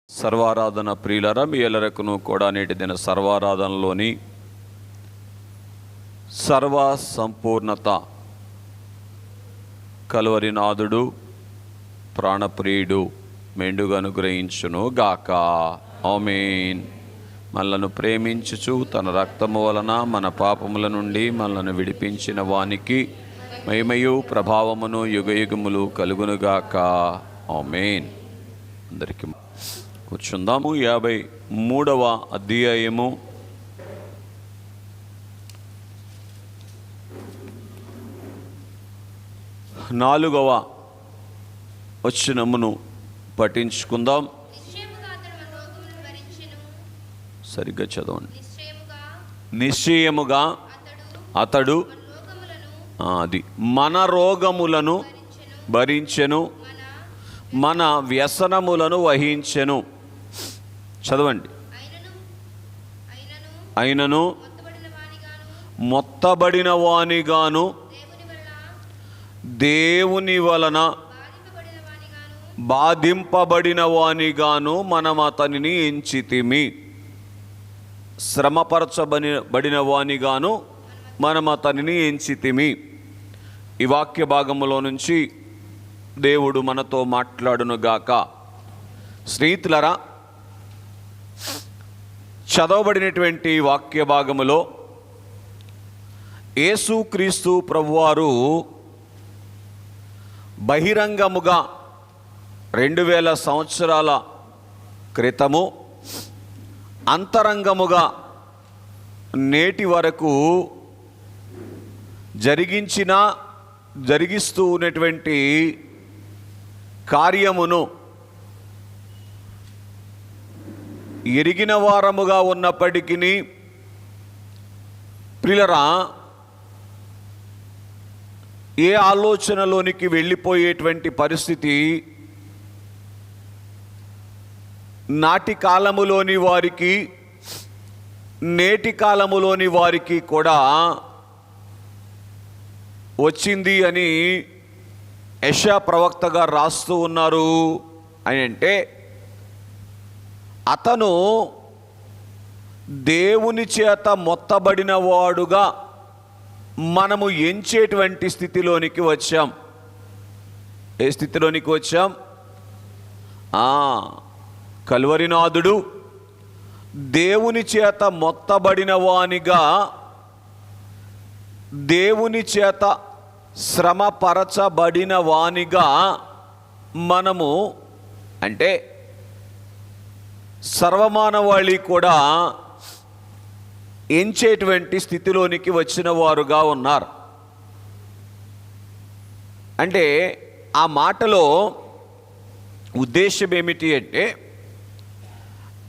సర్వారాధన ప్రియులరా, మీ ఎల్లరకును కూడా నేటి దిన సర్వారాధనలోని సర్వ సంపూర్ణత కలువరినాథుడు ప్రాణప్రియుడు మెండుగా అనుగ్రహించును గాక. ఆమేన్. మనలను ప్రేమించుచు తన రక్తము వలన మన పాపముల నుండి మనలను విడిపించిన వానికి మహిమయు ప్రభావమును యుగయుగములు కలుగునుగాక. ఆమేన్. అందరికీ కూర్చుందాము. 53వ అధ్యాయము 4వ వచనమును పఠించుకుందాం. సరిగ్గా చదవండి. నిశ్చయముగా అతడు అది మన రోగములను భరించెను, మన వ్యసనములను వహించెను. చదవండి. అయినను మొత్తబడిన వానిగాను దేవుని వలన బాధింపబడిన వానిగాను మనం అతనిని ఎంచితిమి. శ్రమపరచబడిన వానిగాను మనం అతనిని ఎంచితిమి. ఈ వాక్య భాగములో నుంచి దేవుడు మనతో మాట్లాడునుగాక. స్నేహితులరా, చదవబడినటువంటి వాక్య భాగములో యేసుక్రీస్తు ప్రభువారు బహిరంగముగా 2000 సంవత్సరాల క్రితము, అంతరంగముగా నేటి వరకు జరిగిస్తూ ఉన్నటువంటి కార్యమును ఎరిగిన వారముగా ఉన్నప్పటికీ ప్రియులరా, ఏ ఆలోచనలోనికి వెళ్ళిపోయేటువంటి పరిస్థితి నాటి కాలములోని వారికి నేటి కాలములోని వారికి కూడా వచ్చింది అని యెషయా ప్రవక్తగా రాస్తూ ఉన్నారు. అని అంటే అతను దేవుని చేత మొత్తబడిన వాడుగా మనము ఎంచేటువంటి స్థితిలోనికి వచ్చాం. ఏ స్థితిలోనికి వచ్చాం? కలువరినాథుడు దేవుని చేత మొత్తబడిన వానిగా, దేవుని చేత శ్రమపరచబడిన వానిగా మనము, అంటే సర్వమానవాళి కూడా ఎంచేటువంటి స్థితిలోనికి వచ్చిన వారుగా ఉన్నారు. అంటే ఆ మాటలో ఉద్దేశం ఏమిటి అంటే,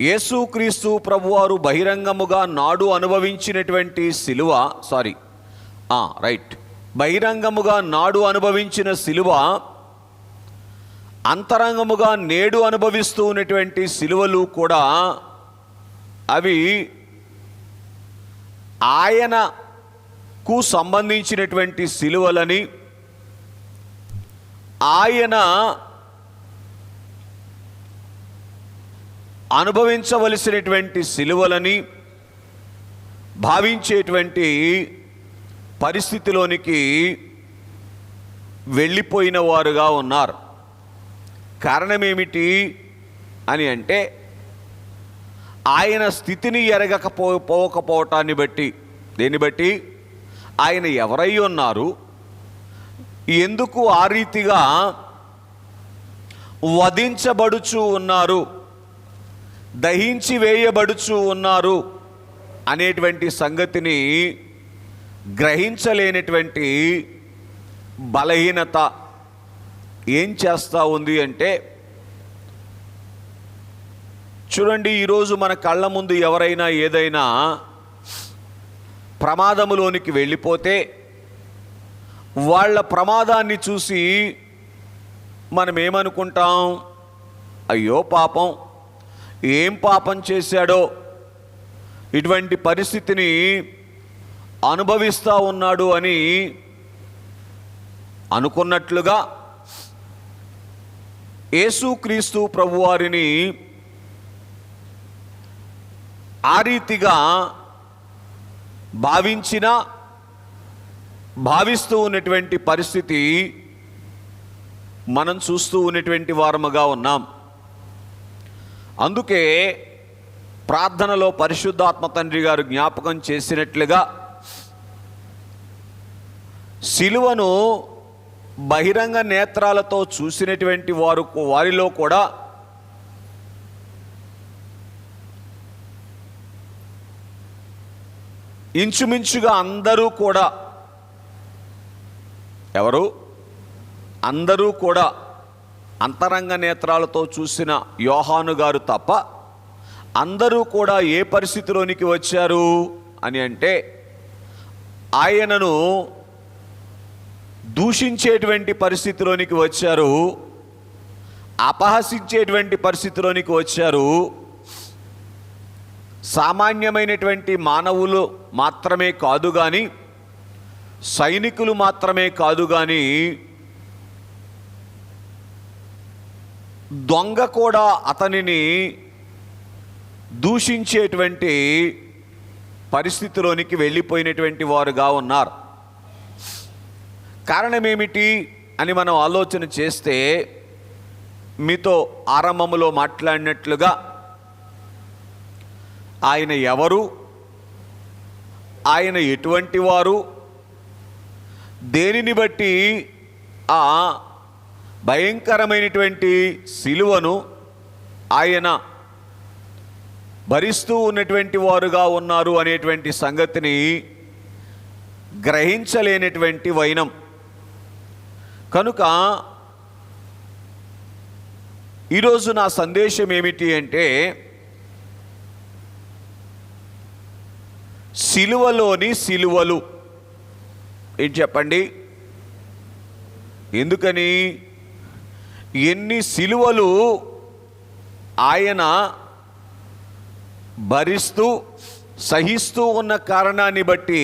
యేసుక్రీస్తు ప్రభువారు బహిరంగముగా నాడు అనుభవించినటువంటి సిలువ, బహిరంగముగా నాడు అనుభవించిన సిలువ, అంతరంగముగా నేడు అనుభవిస్తూ ఉన్నటువంటి సిలువలు కూడా అవి ఆయనకు సంబంధించినటువంటి సిలువలని, ఆయన అనుభవించవలసినటువంటి సిలువలని భావించేటువంటి పరిస్థితిలోనికి వెళ్ళిపోయిన వారుగా ఉన్నారు. కారణమేమిటి అని అంటే, ఆయన స్థితిని పోకపోవటాన్ని బట్టి, దేన్ని బట్టి, ఆయన ఎవరై ఉన్నారు, ఎందుకు ఆ రీతిగా వధించబడుచు ఉన్నారు, దహించి వేయబడుచు ఉన్నారు అనేటువంటి సంగతిని గ్రహించలేనటువంటి బలహీనత ఏం చేస్తూ ఉంది అంటే, చూడండి, ఈరోజు మన కళ్ళ ముందు ఎవరైనా ఏదైనా ప్రమాదములోనికి వెళ్ళిపోతే వాళ్ళ ప్రమాదాన్ని చూసి మనం ఏమనుకుంటాం? అయ్యో పాపం, ఏం పాపం చేశాడో, ఇటువంటి పరిస్థితిని అనుభవిస్తూ ఉన్నాడు అని అనుకున్నట్లుగా యేసుక్రీస్తు ప్రభువారిని ఆ రీతిగా భావిస్తూ ఉన్నటువంటి పరిస్థితి మనం చూస్తూ ఉన్నటువంటి వారముగా ఉన్నాం. అందుకే ప్రార్థనలో పరిశుద్ధాత్మ తండ్రి గారు జ్ఞాపకం చేసినట్లుగా సిలువను బహిరంగ నేత్రాలతో చూసినటువంటి వారిలో కూడా ఇంచుమించుగా అందరూ కూడా అందరూ కూడా అంతరంగ నేత్రాలతో చూసిన యోహాను గారు తప్ప అందరూ కూడా ఏ పరిస్థితిలోనికి వచ్చారు అని అంటే, ఆయనను దూషించేటువంటి పరిస్థితిలోనికి వచ్చారు, అపహసించేటువంటి పరిస్థితిలోనికి వచ్చారు. సామాన్యమైనటువంటి మానవులు మాత్రమే కాదు కానీ, సైనికులు మాత్రమే కాదు కానీ, దొంగ కూడా అతనిని దూషించేటువంటి పరిస్థితిలోనికి వెళ్ళిపోయినటువంటి వారుగా ఉన్నారు. కారణమేమిటి అని మనం ఆలోచన చేస్తే, మీతో ఆరంభంలో మాట్లాడినట్లుగా ఆయన ఎవరు, ఆయన ఎటువంటి వారు, దేనిని బట్టి ఆ భయంకరమైనటువంటి సిలువను ఆయన భరిస్తూ ఉన్నటువంటి వారుగా ఉన్నారు అనేటువంటి సంగతిని గ్రహించలేనటువంటి వైనం. కనుక ఈరోజు నా సందేశం ఏమిటి అంటే, సిలువలోని సిలువలు ఏంటి చెప్పండి? ఎందుకని? ఎన్ని సిలువలు ఆయన భరిస్తూ సహిస్తూ ఉన్న కారణాన్ని బట్టి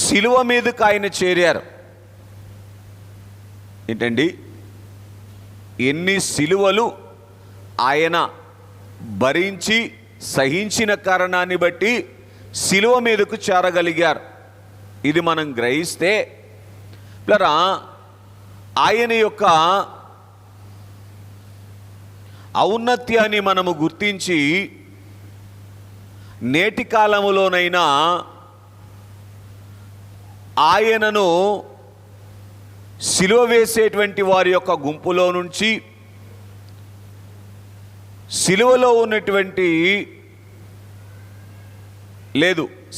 సిలువ మీదకి ఆయన చేరారు. ఏంటండి? ఎన్ని సిలువలు ఆయన భరించి సహించిన కారణాన్ని బట్టి సిలువ మీదకు చేరగలిగారు. ఇది మనం గ్రహిస్తే ప్లరా ఆయన యొక్క ఔన్నత్యాన్ని మనము గుర్తించి నేటి కాలములోనైనా ఆయనను సిలువ వేసేటువంటి వారి యొక్క గుంపులో నుంచి, సిలువలో ఉన్నటువంటి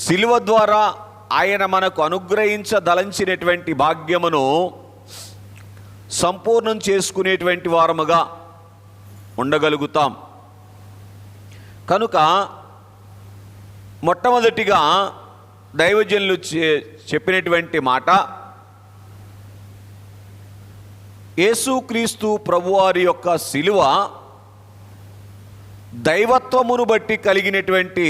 సిలువ ద్వారా ఆయన మనకు అనుగ్రహించదలంచినటువంటి భాగ్యమును సంపూర్ణం చేసుకునేటువంటి వారముగా ఉండగలుగుతాం. కనుక మొట్టమొదటిగా దైవజనులు చెప్పినటువంటి మాట, యేసుక్రీస్తు ప్రభువారి యొక్క సిలువ దైవత్వమును బట్టి కలిగినటువంటి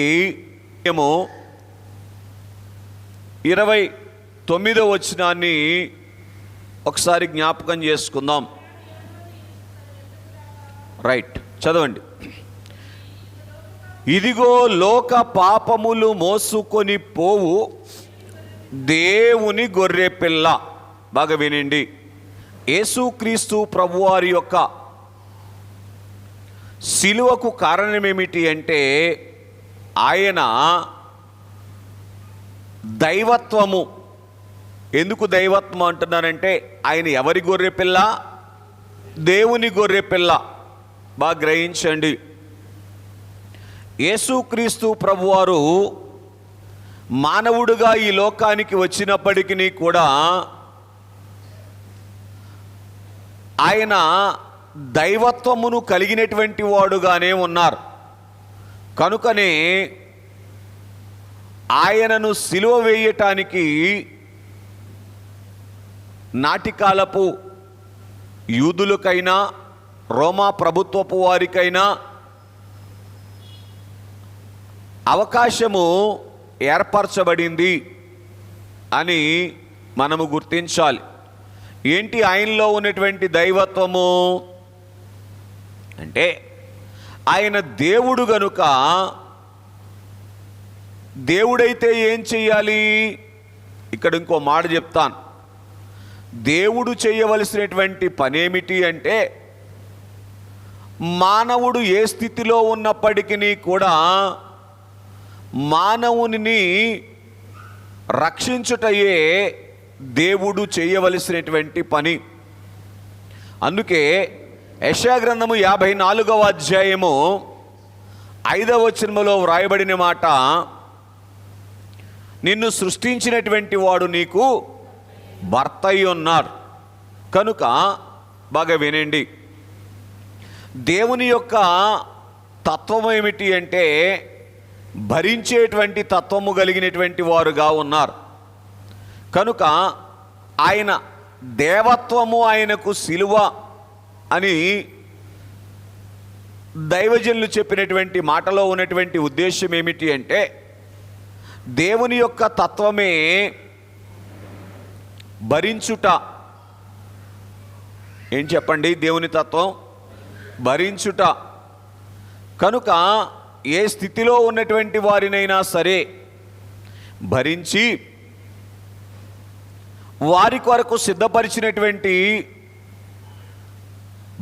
29వ వచనాన్ని ఒకసారి జ్ఞాపకం చేసుకుందాం. రైట్, చదవండి. ఇదిగో లోక పాపములు మోసుకొని పోవు దేవుని గొర్రెపిల్ల. బాగా వినండి. యేసుక్రీస్తు ప్రభువారి యొక్క సిలువకు కారణమేమిటి అంటే, ఆయన దైవత్వము. ఎందుకు దైవత్వం అంటున్నానంటే, ఆయన ఎవరి గొర్రెపిల్ల? దేవుని గొర్రెపిల్ల. బాగా గ్రహించండి. యేసుక్రీస్తు ప్రభువారు మానవుడుగా ఈ లోకానికి వచ్చినప్పటికీ కూడా ఆయన దైవత్వమును కలిగినటువంటి వాడుగానే ఉన్నారు. కనుకనే ఆయనను సిలువ వేయటానికి నాటికాలపు యూదులకైనా రోమా ప్రభుత్వపు వారికైనా అవకాశము ఏర్పరచబడింది అని మనము గుర్తించాలి. ఏంటి ఆయనలో ఉన్నటువంటి దైవత్వము? అంటే ఆయన దేవుడు గనుక, దేవుడైతే ఏం చెయ్యాలి? ఇక్కడ ఇంకో మాట చెప్తాను. దేవుడు చేయవలసినటువంటి పనేమిటి అంటే, మానవుడు ఏ స్థితిలో ఉన్నప్పటికీ కూడా మానవుని రక్షించుటయే దేవుడు చేయవలసినటువంటి పని. అందుకే యెషయా గ్రంథము 54వ అధ్యాయము 5వ వచనములో వ్రాయబడిన మాట, నిన్ను సృష్టించినటువంటి వాడు నీకు భర్త అయి ఉన్నాడు. కనుక బాగా వినండి, దేవుని యొక్క తత్వం ఏమిటి అంటే భరించేటువంటి తత్వము కలిగినటువంటి వారుగా ఉన్నారు. కనుక ఆయన దేవత్వము ఆయనకు సిలువ అని దైవజనులు చెప్పినటువంటి మాటలో ఉన్నటువంటి ఉద్దేశం ఏమిటి అంటే, దేవుని యొక్క తత్వమే భరించుట. ఏం చెప్పండి? దేవుని తత్వం భరించుట. కనుక ఏ స్థితిలో ఉన్నటువంటి వారినైనా సరే భరించి వారి కొరకు సిద్ధపరిచినటువంటి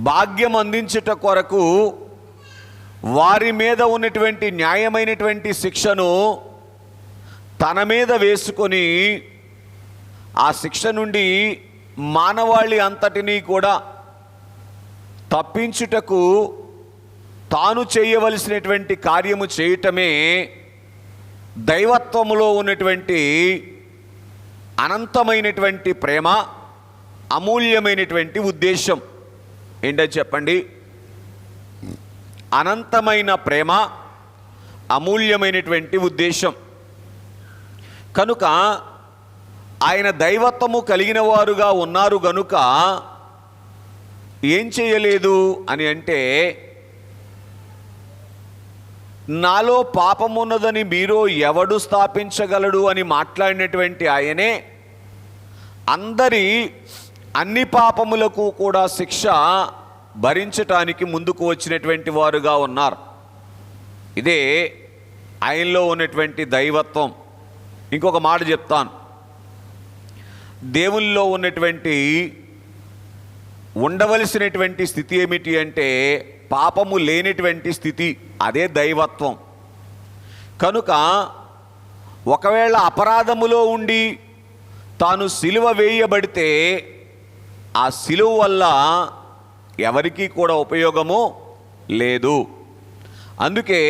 భాగ్యం అందించుట కొరకు వారి మీద ఉన్నటువంటి న్యాయమైనటువంటి శిక్షను తన మీద వేసుకొని ఆ శిక్ష నుండి మానవాళి అంతటినీ కూడా తప్పించుటకు తాను చేయవలసినటువంటి కార్యము చేయటమే దైవత్వములో ఉన్నటువంటి అనంతమైనటువంటి ప్రేమ, అమూల్యమైనటువంటి ఉద్దేశం. ఏంటో చెప్పండి? అనంతమైన ప్రేమ, అమూల్యమైనటువంటి ఉద్దేశం. కనుక ఆయన దైవత్వము కలిగిన వారుగా ఉన్నారు గనుక ఏం చేయలేదు అని అంటే, నాలో పాపమున్నదని మీరు ఎవడు స్థాపించగలడు అని మాట్లాడినటువంటి ఆయనే అన్ని పాపములకు కూడా శిక్ష భరించటానికి ముందుకు వచ్చినటువంటి వారుగా ఉన్నారు. ఇదే ఆయనలో ఉన్నటువంటి దైవత్వం. ఇంకొక మాట చెప్తాను, దేవునిలో ఉన్నటువంటి ఉండవలసినటువంటి స్థితి ఏమిటి అంటే పాపము లేనటువంటి స్థితి. అదే దైవత్వం. కనుక ఒకవేళ అపరాధములో ఉండి తాను సిలువ వేయబడితే ఆ సిలువ వల్ల ఎవరికీ కూడా ఉపయోగము లేదు. అందుకే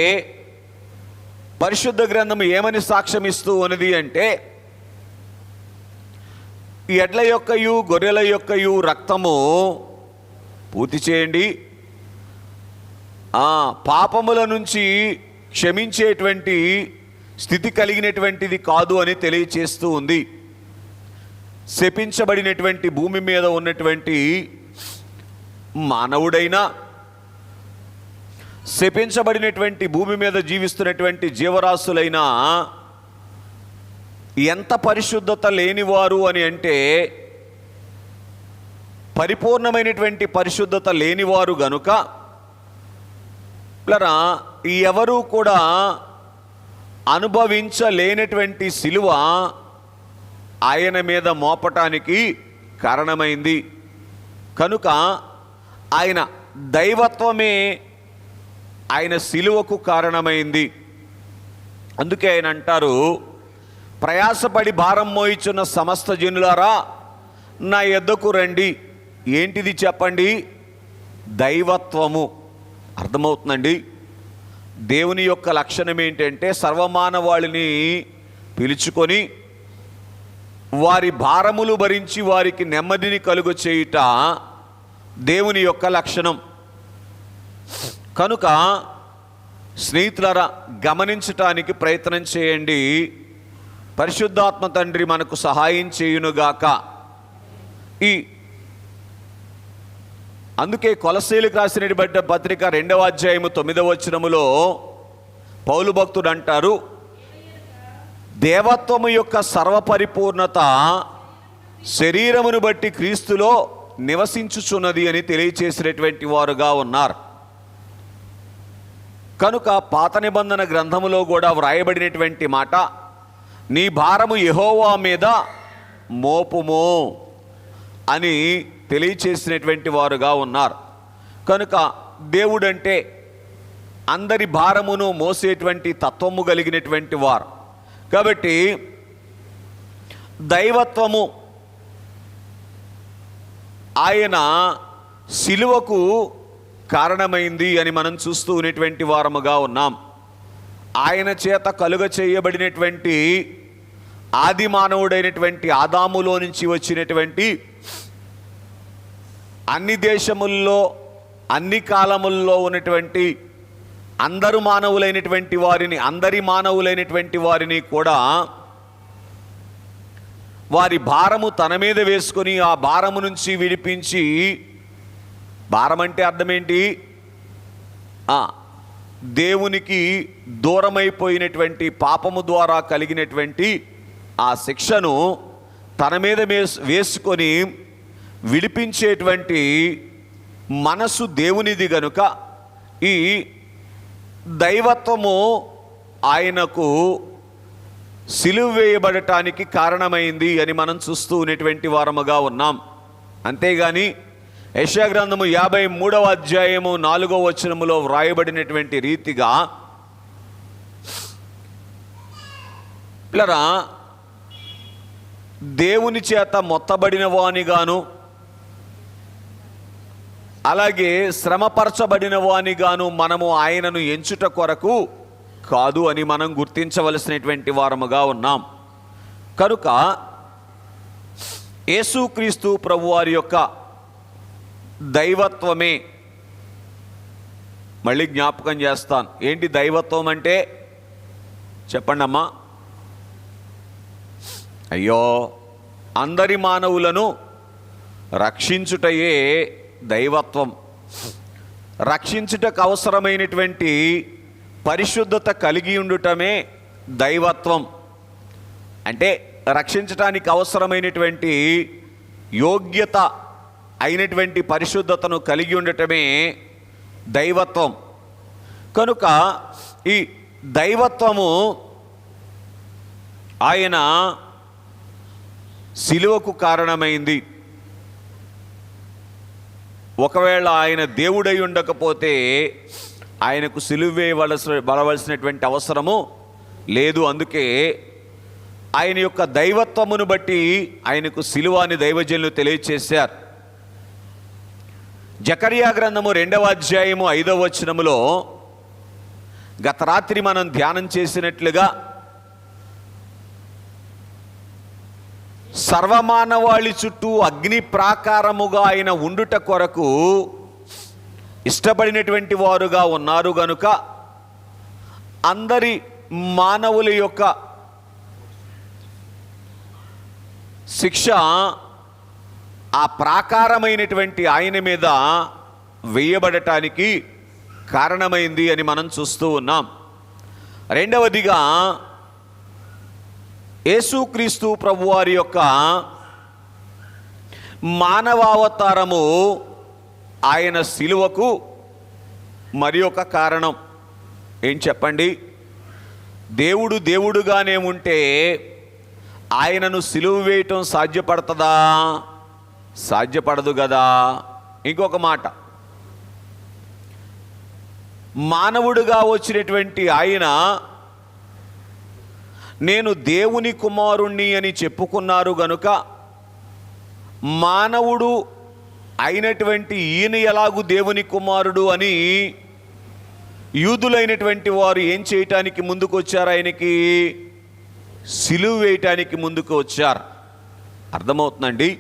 పరిశుద్ధ గ్రంథము ఏమని సాక్ష్యం ఇస్తూ ఉన్నది అంటే, ఎడ్ల యొక్కయు గొర్రెల యొక్కయు రక్తము పూర్తి చేయండి, పాపముల నుంచి క్షమించేటువంటి స్థితి కలిగినటువంటిది కాదు అని తెలియచేస్తూ ఉంది. శపించబడినటువంటి భూమి మీద ఉన్నటువంటి మానవుడైనా, శపించబడినటువంటి భూమి మీద జీవిస్తున్నటువంటి జీవరాశులైనా ఎంత పరిశుద్ధత లేనివారు అని అంటే, పరిపూర్ణమైనటువంటి పరిశుద్ధత లేనివారు గనుక ఎవరు కూడా అనుభవించలేనటువంటి సిలువ ఆయన మీద మోపటానికి కారణమైంది. కనుక ఆయన దైవత్వమే ఆయన సిలువకు కారణమైంది. అందుకే ఆయన అంటారు, ప్రయాసపడి భారం మోయిచున్న సమస్త జనులారా నా యొద్దకు రండి. ఏంటిది చెప్పండి? దైవత్వము. అర్థమవుతుందండి? దేవుని యొక్క లక్షణం ఏంటంటే సర్వమానవాళిని పిలుచుకొని వారి భారములు భరించి వారికి నెమ్మదిని కలుగు చేయుట దేవుని యొక్క లక్షణం. కనుక స్నేహితులారా, గమనించటానికి ప్రయత్నం చేయండి. పరిశుద్ధాత్మ తండ్రి మనకు సహాయం చేయునుగాక. అందుకే కొలస్సీలకు రాసినటువంటి పత్రిక 2వ అధ్యాయము 9వ వచనములో పౌలు భక్తుడు అంటారు, దేవత్వము యొక్క సర్వపరిపూర్ణత శరీరమును బట్టి క్రీస్తులో నివసించుచున్నది అని తెలియచేసినటువంటి వారుగా ఉన్నారు. కనుక పాత నిబంధన గ్రంథములో కూడా వ్రాయబడినటువంటి మాట, నీ భారము యెహోవా మీద మోపుము అని తెలియచేసినటువంటి వారుగా ఉన్నారు. కనుక దేవుడంటే అందరి భారమును మోసేటువంటి తత్వము కలిగినటువంటి వారు. కాబట్టి దైవత్వము ఆయన సిలువకు కారణమైంది అని మనం చూస్తూ ఉన్నటువంటి వారముగా ఉన్నాం. ఆయన చేత కలుగ చేయబడినటువంటి ఆది మానవుడైనటువంటి ఆదాములో నుంచి వచ్చినటువంటి అన్ని దేశముల్లో అన్ని కాలముల్లో ఉన్నటువంటి అందరి మానవులైనటువంటి వారిని కూడా వారి భారము తన మీద వేసుకొని ఆ భారము నుంచి విడిపించి, భారం అంటే అర్థమేంటి? దేవునికి దూరమైపోయినటువంటి పాపము ద్వారా కలిగినటువంటి ఆ శిక్షను తన మీద వేసుకొని విడిపించేటువంటి మనసు దేవునిది గనుక ఈ దైవత్వము ఆయనకు సిలువ వేయబడటానికి కారణమైంది అని మనం చూస్తూ ఉన్నటువంటి వారముగా ఉన్నాం. అంతేగాని యెషయా గ్రంథము 53వ అధ్యాయము 4వ వచనములో వ్రాయబడినటువంటి రీతిగా పిల్లరా, దేవుని చేత మొత్తబడిన వానిగాను అలాగే శ్రమపరచబడిన వానిగాను మనము ఆయనను ఎంచుట కొరకు కాదు అని మనం గుర్తించవలసినటువంటి వారముగా ఉన్నాం. కనుక యేసుక్రీస్తు ప్రభువారి యొక్క దైవత్వమే, మళ్ళీ జ్ఞాపకం చేస్తాను, ఏంటి దైవత్వం అంటే? చెప్పండి అమ్మా. అయ్యో, అందరి మానవులను రక్షించుటయే దైవత్వం. రక్షించుటకు అవసరమైనటువంటి పరిశుద్ధత కలిగి ఉండుటమే దైవత్వం. అంటే రక్షించటానికి అవసరమైనటువంటి యోగ్యత అయినటువంటి పరిశుద్ధతను కలిగి ఉండటమే దైవత్వం. కనుక ఈ దైవత్వము ఆయన సిలువకు కారణమైంది. ఒకవేళ ఆయన దేవుడై ఉండకపోతే ఆయనకు సిలువ వేయవలసినటువంటి అవసరము లేదు. అందుకే ఆయన యొక్క దైవత్వమును బట్టి ఆయనకు సిలువ అని దైవజనులు తెలియచేశారు. జకర్యా గ్రంథము 2వ అధ్యాయము 5వ వచనములో గత రాత్రి మనం ధ్యానం చేసినట్లుగా సర్వమానవాళి చుట్టూ అగ్ని ప్రాకారముగా ఆయన ఉండుట కొరకు ఇష్టపడినటువంటి వారుగా ఉన్నారు గనుక అందరి మానవుల యొక్క శిక్ష ఆ ప్రాకారమైనటువంటి ఆయన మీద వేయబడటానికి కారణమైంది అని మనం చూస్తూ ఉన్నాం. రెండవదిగా యేసుక్రీస్తు ప్రభువారి యొక్క మానవావతారము ఆయన సిలువకు మరి ఒక కారణం. ఏం చెప్పండి? దేవుడు దేవుడుగానే ఉంటే ఆయనను సిలువ వేయటం సాధ్యపడుతుందా? సాధ్యపడదు కదా. ఇంకొక మాట, మానవుడుగా వచ్చినటువంటి ఆయన నేను దేవుని కుమారుణ్ణి అని చెప్పుకున్నారు గనుక మానవుడు అయినటువంటి ఈయన ఎలాగూ దేవుని కుమారుడు అని యూదులైనటువంటి వారు ఏం చేయటానికి ముందుకు వచ్చారు? ఆయనకి సిలువ వేయటానికి ముందుకు వచ్చారు. అర్థమవుతుందండి?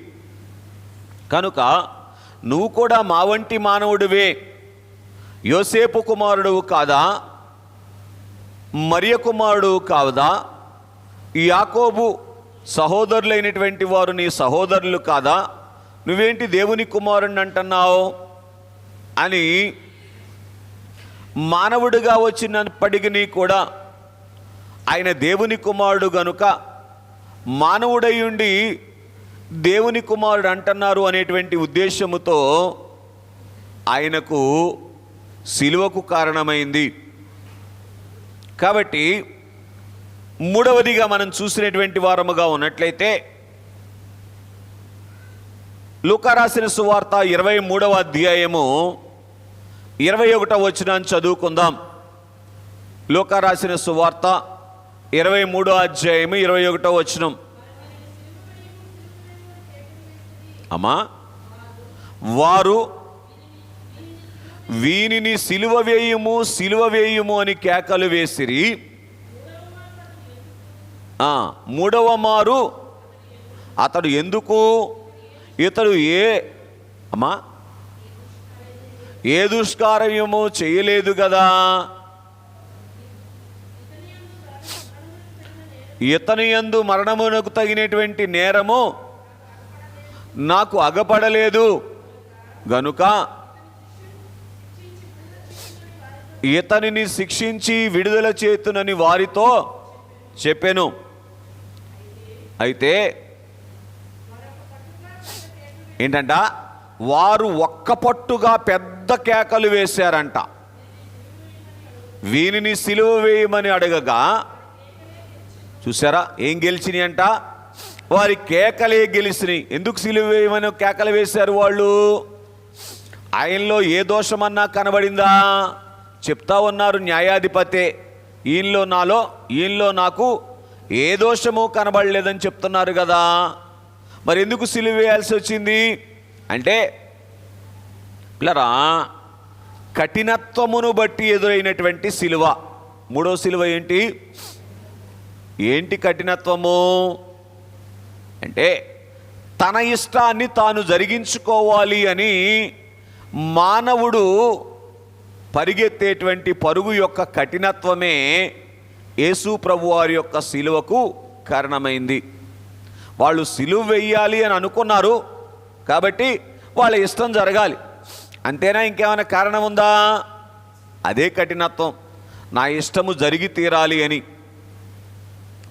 కనుక నువ్వు కూడా మా వంటి మానవుడివే. యోసేపు కుమారుడు కాదా? మరియ కుమారుడు కాదా? యాకోబు సహోదరులైనటువంటి వారు నీ సహోదరులు కాదా? నువ్వేంటి దేవుని కుమారుణ్ణి అంటున్నావు అని మానవుడిగా వచ్చినప్పటికీ కూడా ఆయన దేవుని కుమారుడు గనుక మానవుడై ఉండి దేవుని కుమారుడు అంటున్నారు అనేటువంటి ఉద్దేశముతో ఆయనకు సిలువకు కారణమైంది. కాబట్టి మూడవదిగా మనం చూసినటువంటి వారముగా ఉన్నట్లయితే లూకా రాసిన సువార్త 23వ అధ్యాయము 21వ వచనాన్ని చదువుకుందాం. లూకా రాసిన సువార్త 23వ అధ్యాయము 21వ వచనం. అమ్మా, వారు వీనిని సిలువ వేయుము, సిలువ వేయుము అని కేకలు వేసిరి. మూడవ మారు అతడు ఎందుకు, ఇతడు ఏ దుష్కార్యము చేయలేదు కదా, ఇతని యందు మరణమునకు తగినటువంటి నేరము నాకు అగపడలేదు గనుక ఇతనిని శిక్షించి విడుదల చేతునని వారితో చెప్పెను. అయితే ఏంటంట, వారు ఒక్కపట్టుగా పెద్ద కేకలు వేశారంట. వీనిని సిలువ వేయమని అడగగా, చూసారా ఏం గెలిచినాయి అంట, వారి కేకలే గెలిచినాయి. ఎందుకు సిలువ వేయమని కేకలు వేశారు వాళ్ళు? ఆయనలో ఏ దోషమన్నా కనబడిందా? చెప్తా ఉన్నారు న్యాయాధిపతే, ఈయనలో నాకు ఏ దోషము కనబడలేదని చెప్తున్నారు కదా, మరి ఎందుకు సిలువ వేయాల్సి వచ్చింది అంటే, పిల్లరా, కఠినత్వమును బట్టి ఎదురైనటువంటి సిలువ. మూడో సిలువ ఏంటి కఠినత్వము అంటే, తన ఇష్టాన్ని తాను జరిగించుకోవాలి అని మానవుడు పరిగెత్తేటువంటి పరుగు యొక్క కఠినత్వమే యేసు ప్రభువారి యొక్క సిలువకు కారణమైంది. వాళ్ళు సిలువ వెయ్యాలి అని అనుకున్నారు కాబట్టి వాళ్ళ ఇష్టం జరగాలి, అంతేనా? ఇంకేమైనా కారణం ఉందా? అదే కఠినత్వం, నా ఇష్టము జరిగి తీరాలి అని.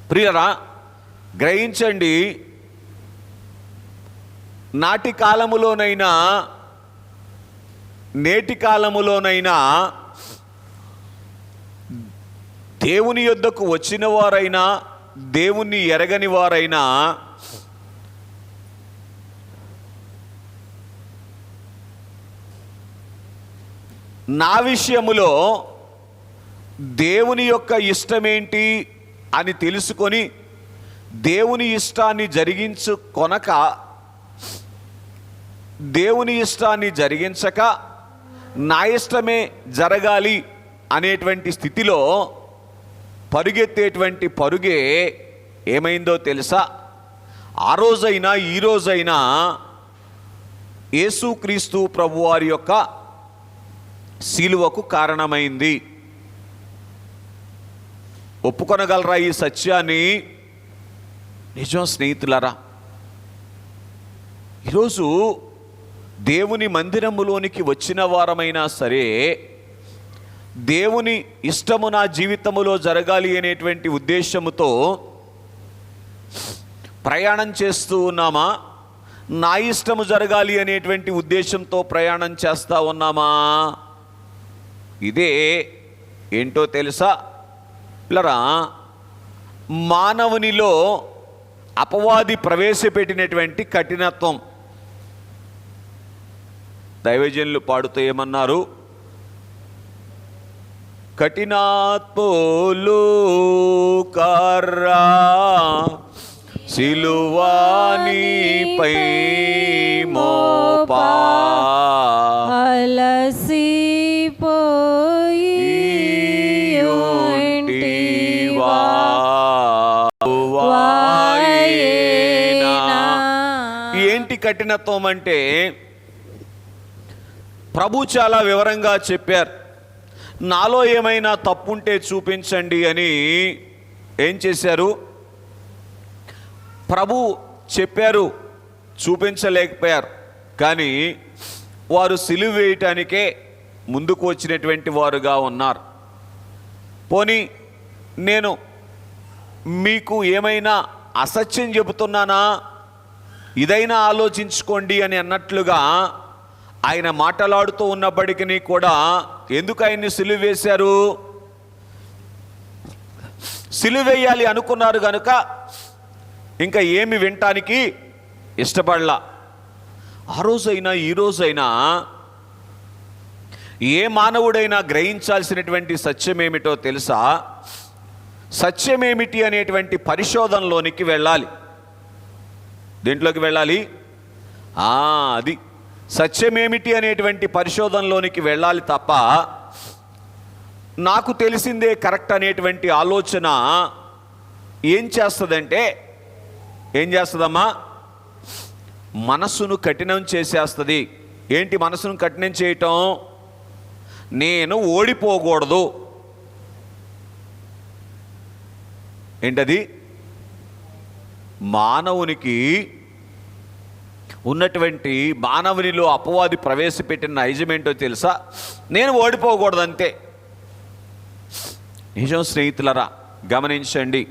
ప్రియరా, గ్రహించండి, నాటి కాలములోనైనా నేటి కాలములోనైనా దేవుని యొద్దకు వచ్చిన వారైనా దేవుణ్ణి ఎరగని వారైనా నా విషయములో దేవుని యొక్క ఇష్టమేంటి అని తెలుసుకొని దేవుని ఇష్టాన్ని జరిగించుకొనక, దేవుని ఇష్టాన్ని జరిగించక నా ఇష్టమే జరగాలి అనేటువంటి స్థితిలో పరుగెత్తేటువంటి పరుగే ఏమైందో తెలుసా? ఆ రోజైనా ఈ రోజైనా యేసుక్రీస్తు ప్రభువారి యొక్క సిలువకు కారణమైంది. ఒప్పుకొనగలరా ఈ సత్యాన్ని? నిజం స్నేహితులారా, ఈరోజు దేవుని మందిరములోనికి వచ్చిన వారమైనా సరే, దేవుని ఇష్టము నా జీవితములో జరగాలి అనేటువంటి ఉద్దేశముతో ప్రయాణం చేస్తూ ఉన్నామా? నా ఇష్టము జరగాలి అనేటువంటి ఉద్దేశంతో ప్రయాణం చేస్తూ ఉన్నామా? ఇదే ఏంటో తెలుసా పిల్లరా, మానవునిలో అపవాది ప్రవేశపెట్టినటువంటి కఠినత్వం. దైవజనులు పాడుతూ ఏమన్నారు? కఠినాత్ములు కర్రా సిలువానిపై మోపా ఏంటి కఠినత్వం అంటే, ప్రభు చాలా వివరంగా చెప్పారు. నాలో ఏమైనా తప్పుంటే చూపించండి అని ఏం చేశారు? ప్రభు చెప్పారు, చూపించలేకపోయారు. కానీ వారు సిలువ వేయటానికే ముందుకు వచ్చినటువంటి వారుగా ఉన్నారు. పోనీ నేను మీకు ఏమైనా అసత్యం చెబుతున్నానా, ఇదైనా ఆలోచించుకోండి అని అన్నట్లుగా ఆయన మాట్లాడుతూ ఉన్నప్పటికీ కూడా ఎందుకు ఆయన్ని సిలువ వేశారు? సిలువేయాలి అనుకున్నారు కనుక ఇంకా ఏమి వినటానికి ఇష్టపడలా. ఆ రోజైనా ఈ రోజైనా ఏ మానవుడైనా గ్రహించాల్సినటువంటి సత్యమేమిటో తెలుసా? సత్యమేమిటి అనేటువంటి పరిశోధనలోనికి వెళ్ళాలి. దేంట్లోకి వెళ్ళాలి? అది సత్యమేమిటి అనేటువంటి పరిశోధనలోనికి వెళ్ళాలి తప్ప నాకు తెలిసిందే కరెక్ట్ అనేటువంటి ఆలోచన ఏం చేస్తుందంటే, ఏం చేస్తుందమ్మా? మనస్సును కఠినం చేసేస్తుంది. ఏంటి మనస్సును కఠినం చేయటం? నేను ఓడిపోకూడదు. ఏంటది? మానవునికి ఉన్నటువంటి మానవునిలో అపవాది ప్రవేశపెట్టిన నైజమేంటో తెలుసా? నేను ఓడిపోకూడదు అంతే. నిజం స్నేహితులరా, గమనించండి.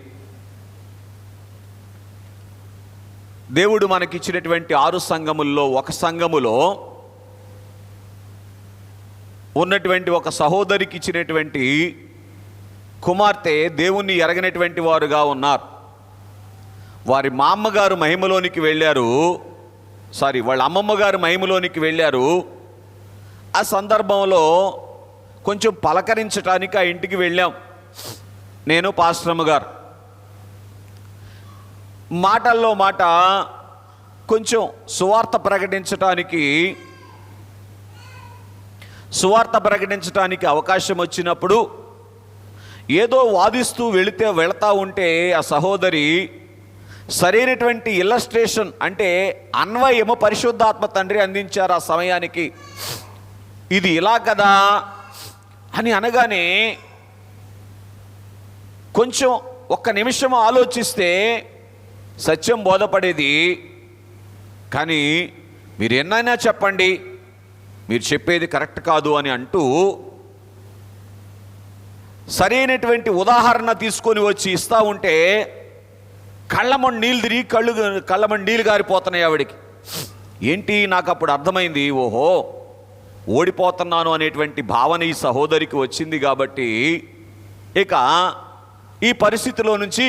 దేవుడు మనకిచ్చినటువంటి 6 సంఘముల్లో ఒక సంఘములో ఉన్నటువంటి ఒక సహోదరికి ఇచ్చినటువంటి కుమార్తె దేవుణ్ణి ఎరగనటువంటి వారుగా ఉన్నారు. వారి మా అమ్మగారు మహిమలోనికి వెళ్ళారు, వాళ్ళ అమ్మమ్మ గారు మహిమలోనికి వెళ్ళారు. ఆ సందర్భంలో కొంచెం పలకరించడానికి ఆ ఇంటికి వెళ్ళాం, నేను పాస్టరమ్మ గారు. మాటల్లో మాట కొంచెం సువార్త ప్రకటించటానికి అవకాశం వచ్చినప్పుడు ఏదో వాదిస్తూ వెళతా ఉంటే ఆ సహోదరి సరైనటువంటి ఇల్లస్ట్రేషన్ అంటే అన్వయము పరిశుద్ధాత్మ తండ్రి అందించారు ఆ సమయానికి. ఇది ఇలా కదా అని అనగానే కొంచెం ఒక్క నిమిషం ఆలోచిస్తే సత్యం బోధపడేది. కానీ మీరు ఎన్నైనా చెప్పండి, మీరు చెప్పేది కరెక్ట్ కాదు అని అంటూ సరైనటువంటి ఉదాహరణ తీసుకొని వచ్చి ఇస్తూ ఉంటే కళ్ళమని నీళ్ళు తిరిగి కళ్ళమని నీళ్ళు గారిపోతున్నాయి ఆవిడికి. ఏంటి? నాకు అప్పుడు అర్థమైంది, ఓహో ఓడిపోతున్నాను అనేటువంటి భావన ఈ సహోదరికి వచ్చింది కాబట్టి ఇక ఈ పరిస్థితిలో నుంచి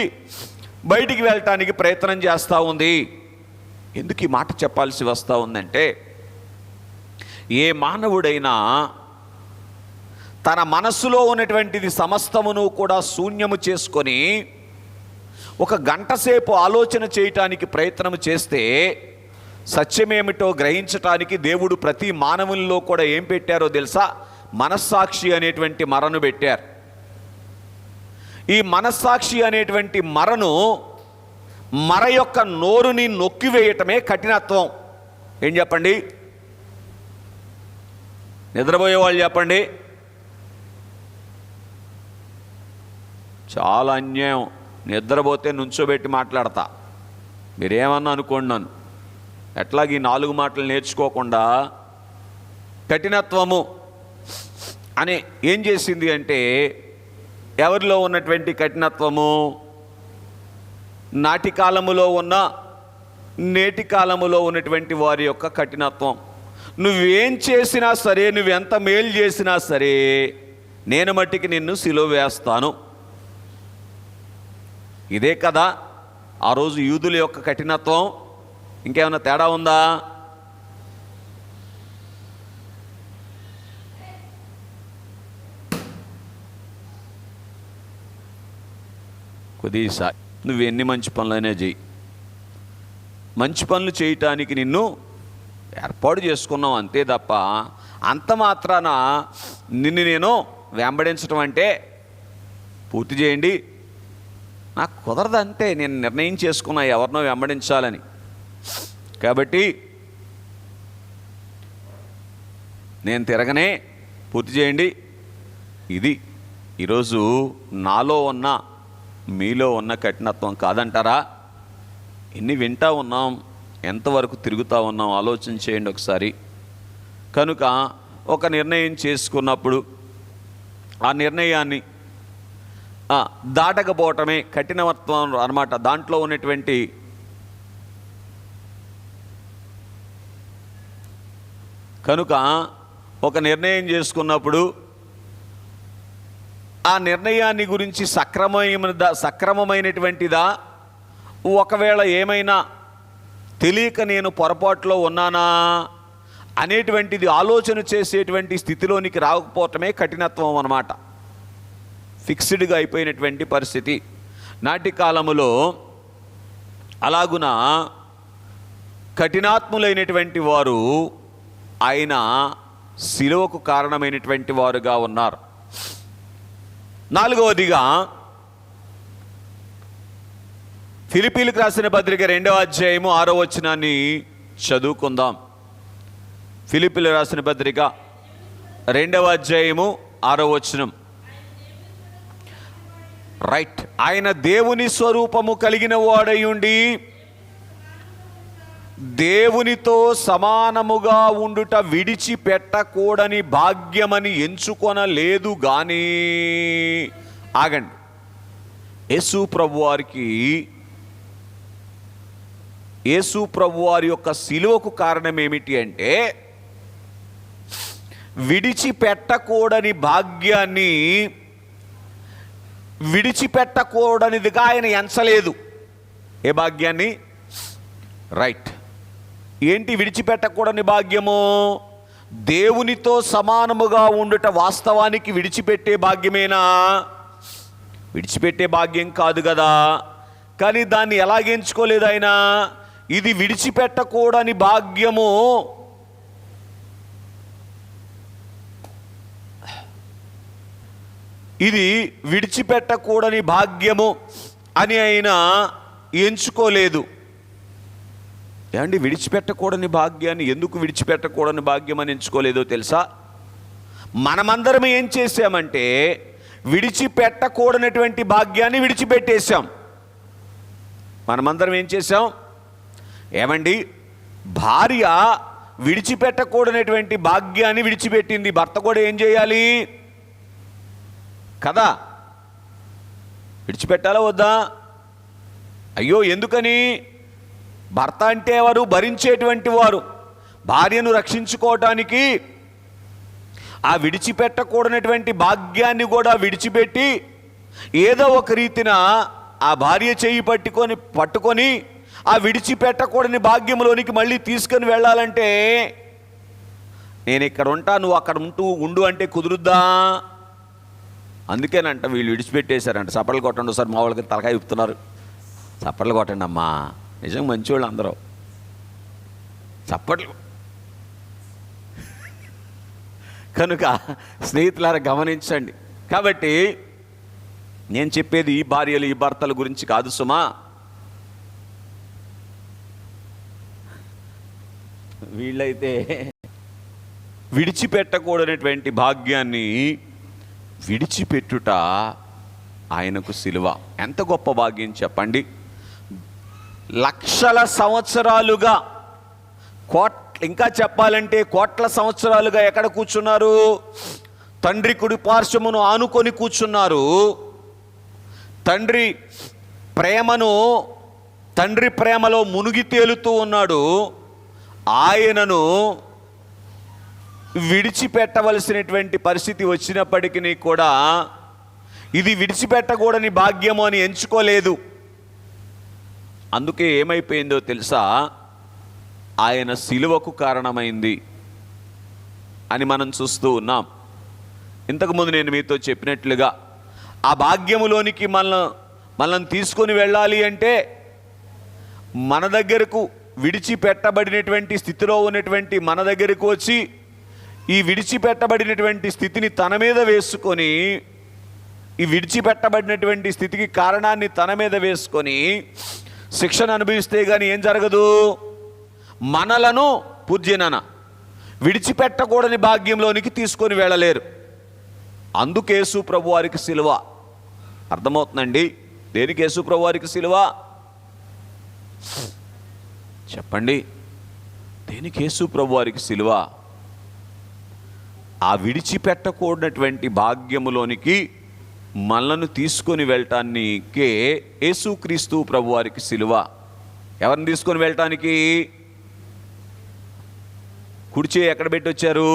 బయటికి వెళ్ళటానికి ప్రయత్నం చేస్తూ ఉంది. ఎందుకు ఈ మాట చెప్పాల్సి వస్తూ ఉందంటే, ఏ మానవుడైనా తన మనస్సులో ఉన్నటువంటిది సమస్తమును కూడా శూన్యము చేసుకొని ఒక గంట సేపు ఆలోచన చేయటానికి ప్రయత్నం చేస్తే సత్యమేమిటో గ్రహించటానికి దేవుడు ప్రతి మానవుల్లో కూడా ఏం పెట్టారో తెలుసా? మనస్సాక్షి అనేటువంటి మరను పెట్టారు. ఈ మనస్సాక్షి అనేటువంటి మర యొక్క నోరుని నొక్కివేయటమే కఠినత్వం. ఏం చెప్పండి? నిద్రపోయే వాళ్ళు చెప్పండి. చాలా అన్యాయం. నిద్రపోతే నుంచోబెట్టి మాట్లాడతా, మీరేమన్నా అనుకోండి నన్ను. ఎట్లాగీ 4 మాటలు నేర్చుకోకుండా కఠినత్వము అని ఏం చేసింది అంటే, ఎవరిలో ఉన్నటువంటి కఠినత్వము? నాటి కాలములో ఉన్న నేటి కాలములో ఉన్నటువంటి వారి యొక్క కఠినత్వం. నువ్వేం చేసినా సరే, నువ్వెంత మేలు చేసినా సరే, నేను మట్టికి నిన్ను సిలువ వేస్తాను. ఇదే కదా ఆ రోజు యూదుల యొక్క కఠినత్వం. ఇంకేమైనా తేడా ఉందా? కొద్దిసారి నువ్వు ఎన్ని మంచి పనులైనా చేయి, మంచి పనులు చేయటానికి నిన్ను ఏర్పాటు చేసుకున్నావు అంతే తప్ప అంత మాత్రాన నిన్ను నేను వెంబడించడం అంటే పూర్తి చేయండి నాకు కుదరదు అంతే. నేను నిర్ణయం చేసుకున్నా ఎవరినో వెంబడించాలని. కాబట్టి నేను తిరగనే పూర్తి చేయండి. ఇది ఈరోజు నాలో ఉన్న మీలో ఉన్న కఠినత్వం కాదంటారా? ఎన్ని వింటా ఉన్నాం, ఎంతవరకు తిరుగుతూ ఉన్నాం ఆలోచన చేయండి ఒకసారి. కనుక ఒక నిర్ణయం చేసుకున్నప్పుడు ఆ నిర్ణయాన్ని దాటకపోవటమే కఠినత్వం అన్నమాట. దాంట్లో ఉన్నటువంటి కనుక ఒక నిర్ణయం చేసుకున్నప్పుడు ఆ నిర్ణయాన్ని గురించి సక్రమమైనటువంటిదా, ఒకవేళ ఏమైనా తెలియక నేను పొరపాటులో ఉన్నానా అనేటువంటిది ఆలోచన చేసేటువంటి స్థితిలోనికి రాకపోవటమే కఠినత్వం అన్నమాట. ఫిక్స్డ్గా అయిపోయినటువంటి పరిస్థితి. నాటి కాలములో అలాగున కఠినాత్ములైనటువంటి వారు ఆయన శిలువకు కారణమైనటువంటి వారుగా ఉన్నారు. నాలుగవదిగా ఫిలిప్పీలకు రాసిన పత్రిక 2వ అధ్యాయము 6వ వచనాన్ని చదువుకుందాం. ఫిలిప్పీలకు రాసిన పత్రిక 2వ అధ్యాయము 6వ వచనం. రైట్. ఆయన దేవుని స్వరూపము కలిగిన వాడయుండి దేవునితో సమానముగా ఉండుట విడిచిపెట్టకూడని భాగ్యమని ఎంచుకొనలేదు గాని. ఆగండి. యేసు ప్రభువారి యొక్క శిలువకు కారణం ఏమిటి అంటే, విడిచిపెట్టకూడని భాగ్యాన్ని విడిచిపెట్టకూడనిదిగా ఆయన ఎంచలేదు. ఏ భాగ్యాన్ని? రైట్. ఏంటి విడిచిపెట్టకూడని భాగ్యము? దేవునితో సమానముగా ఉండుట వాస్తవానికి విడిచిపెట్టే భాగ్యమేనా? విడిచిపెట్టే భాగ్యం కాదు కదా. కానీ దాన్ని ఎలాగెంచుకోలేదు ఆయన? ఇది విడిచిపెట్టకూడని భాగ్యము, ఇది విడిచిపెట్టకూడని భాగ్యము అని ఆయన ఎంచుకోలేదు. ఏమండి, విడిచిపెట్టకూడని భాగ్యాన్ని ఎందుకు విడిచిపెట్టకూడని భాగ్యం అని ఎంచుకోలేదో తెలుసా? మనమందరం ఏం చేశామంటే విడిచిపెట్టకూడనటువంటి భాగ్యాన్ని విడిచిపెట్టేశాం. మనమందరం ఏం చేశాం? ఏమండి, భార్య విడిచిపెట్టకూడనటువంటి భాగ్యాన్ని విడిచిపెట్టింది. భర్త కూడా ఏం చేయాలి కదా? విడిచిపెట్టాలా వద్దా? అయ్యో, ఎందుకని? భర్త అంటే వారు భరించేటువంటి వారు. భార్యను రక్షించుకోవటానికి ఆ విడిచిపెట్టకూడనటువంటి భాగ్యాన్ని కూడా విడిచిపెట్టి ఏదో ఒక రీతిన ఆ భార్య చేయి పట్టుకొని ఆ విడిచిపెట్టకూడని భాగ్యంలోనికి మళ్ళీ తీసుకొని వెళ్ళాలంటే, నేను ఇక్కడ ఉంటా, నువ్వు అక్కడ ఉండు అంటే కుదురుద్దా? అందుకేనంట వీళ్ళు విడిచిపెట్టేశారంట. చప్పట్లు కొట్టండి సార్, మా వాళ్ళకి తలకాయ ఇప్పుతున్నారు. చప్పట్లు కొట్టండి అమ్మా, నిజంగా మంచివాళ్ళు అందరూ. చప్పట్లు. కనుక స్నేహితులారా గమనించండి. కాబట్టి నేను చెప్పేది ఈ భార్యలు ఈ భర్తల గురించి కాదు సుమా. వీళ్ళైతే విడిచిపెట్టకూడనటువంటి భాగ్యాన్ని విడిచిపెట్టుట ఆయనకు సిలువ. ఎంత గొప్ప భాగ్యం చెప్పండి. లక్షల సంవత్సరాలుగా, ఇంకా చెప్పాలంటే కోట్ల సంవత్సరాలుగా ఎక్కడ కూర్చున్నారు? తండ్రి కుడి పార్శ్వమును ఆనుకొని కూర్చున్నారు. తండ్రి ప్రేమలో మునిగి తేలుతూ ఉన్నాడు. ఆయనను విడిచిపెట్టవలసినటువంటి పరిస్థితి వచ్చినప్పటికీ కూడా ఇది విడిచిపెట్టకూడని భాగ్యము అని ఎంచుకోలేదు. అందుకే ఏమైపోయిందో తెలుసా? ఆయన సిలువకు కారణమైంది అని మనం చూస్తూ ఉన్నాం. ఇంతకుముందు నేను మీతో చెప్పినట్లుగా ఆ భాగ్యములోనికి మనల్ని తీసుకొని వెళ్ళాలి అంటే మన దగ్గరకు విడిచిపెట్టబడినటువంటి స్థితిలో ఉన్నటువంటి మన దగ్గరకు వచ్చి ఈ విడిచిపెట్టబడినటువంటి స్థితిని తన మీద వేసుకొని, ఈ విడిచిపెట్టబడినటువంటి స్థితికి కారణాన్ని తన మీద వేసుకొని శిక్షణ అనుభవిస్తే కానీ ఏం జరగదు? మనలను పూజ్యనన విడిచిపెట్టకూడని భాగ్యంలోనికి తీసుకొని వెళ్ళలేరు. అందుకు యేసు ప్రభు వారికి సిలువ. అర్థమవుతుందండి? దేనికి యేసు ప్రభు వారికి సిలువ చెప్పండి? దేనికి యేసు ప్రభు వారికి సిలువ? ఆ విడిచిపెట్టకూడనటువంటి భాగ్యములోనికి మనలను తీసుకొని వెళ్ళటానికే యేసుక్రీస్తు ప్రభు వారికి సిలువ. ఎవరిని తీసుకొని వెళ్ళటానికి? కుడిచే ఎక్కడ పెట్టి వచ్చారు?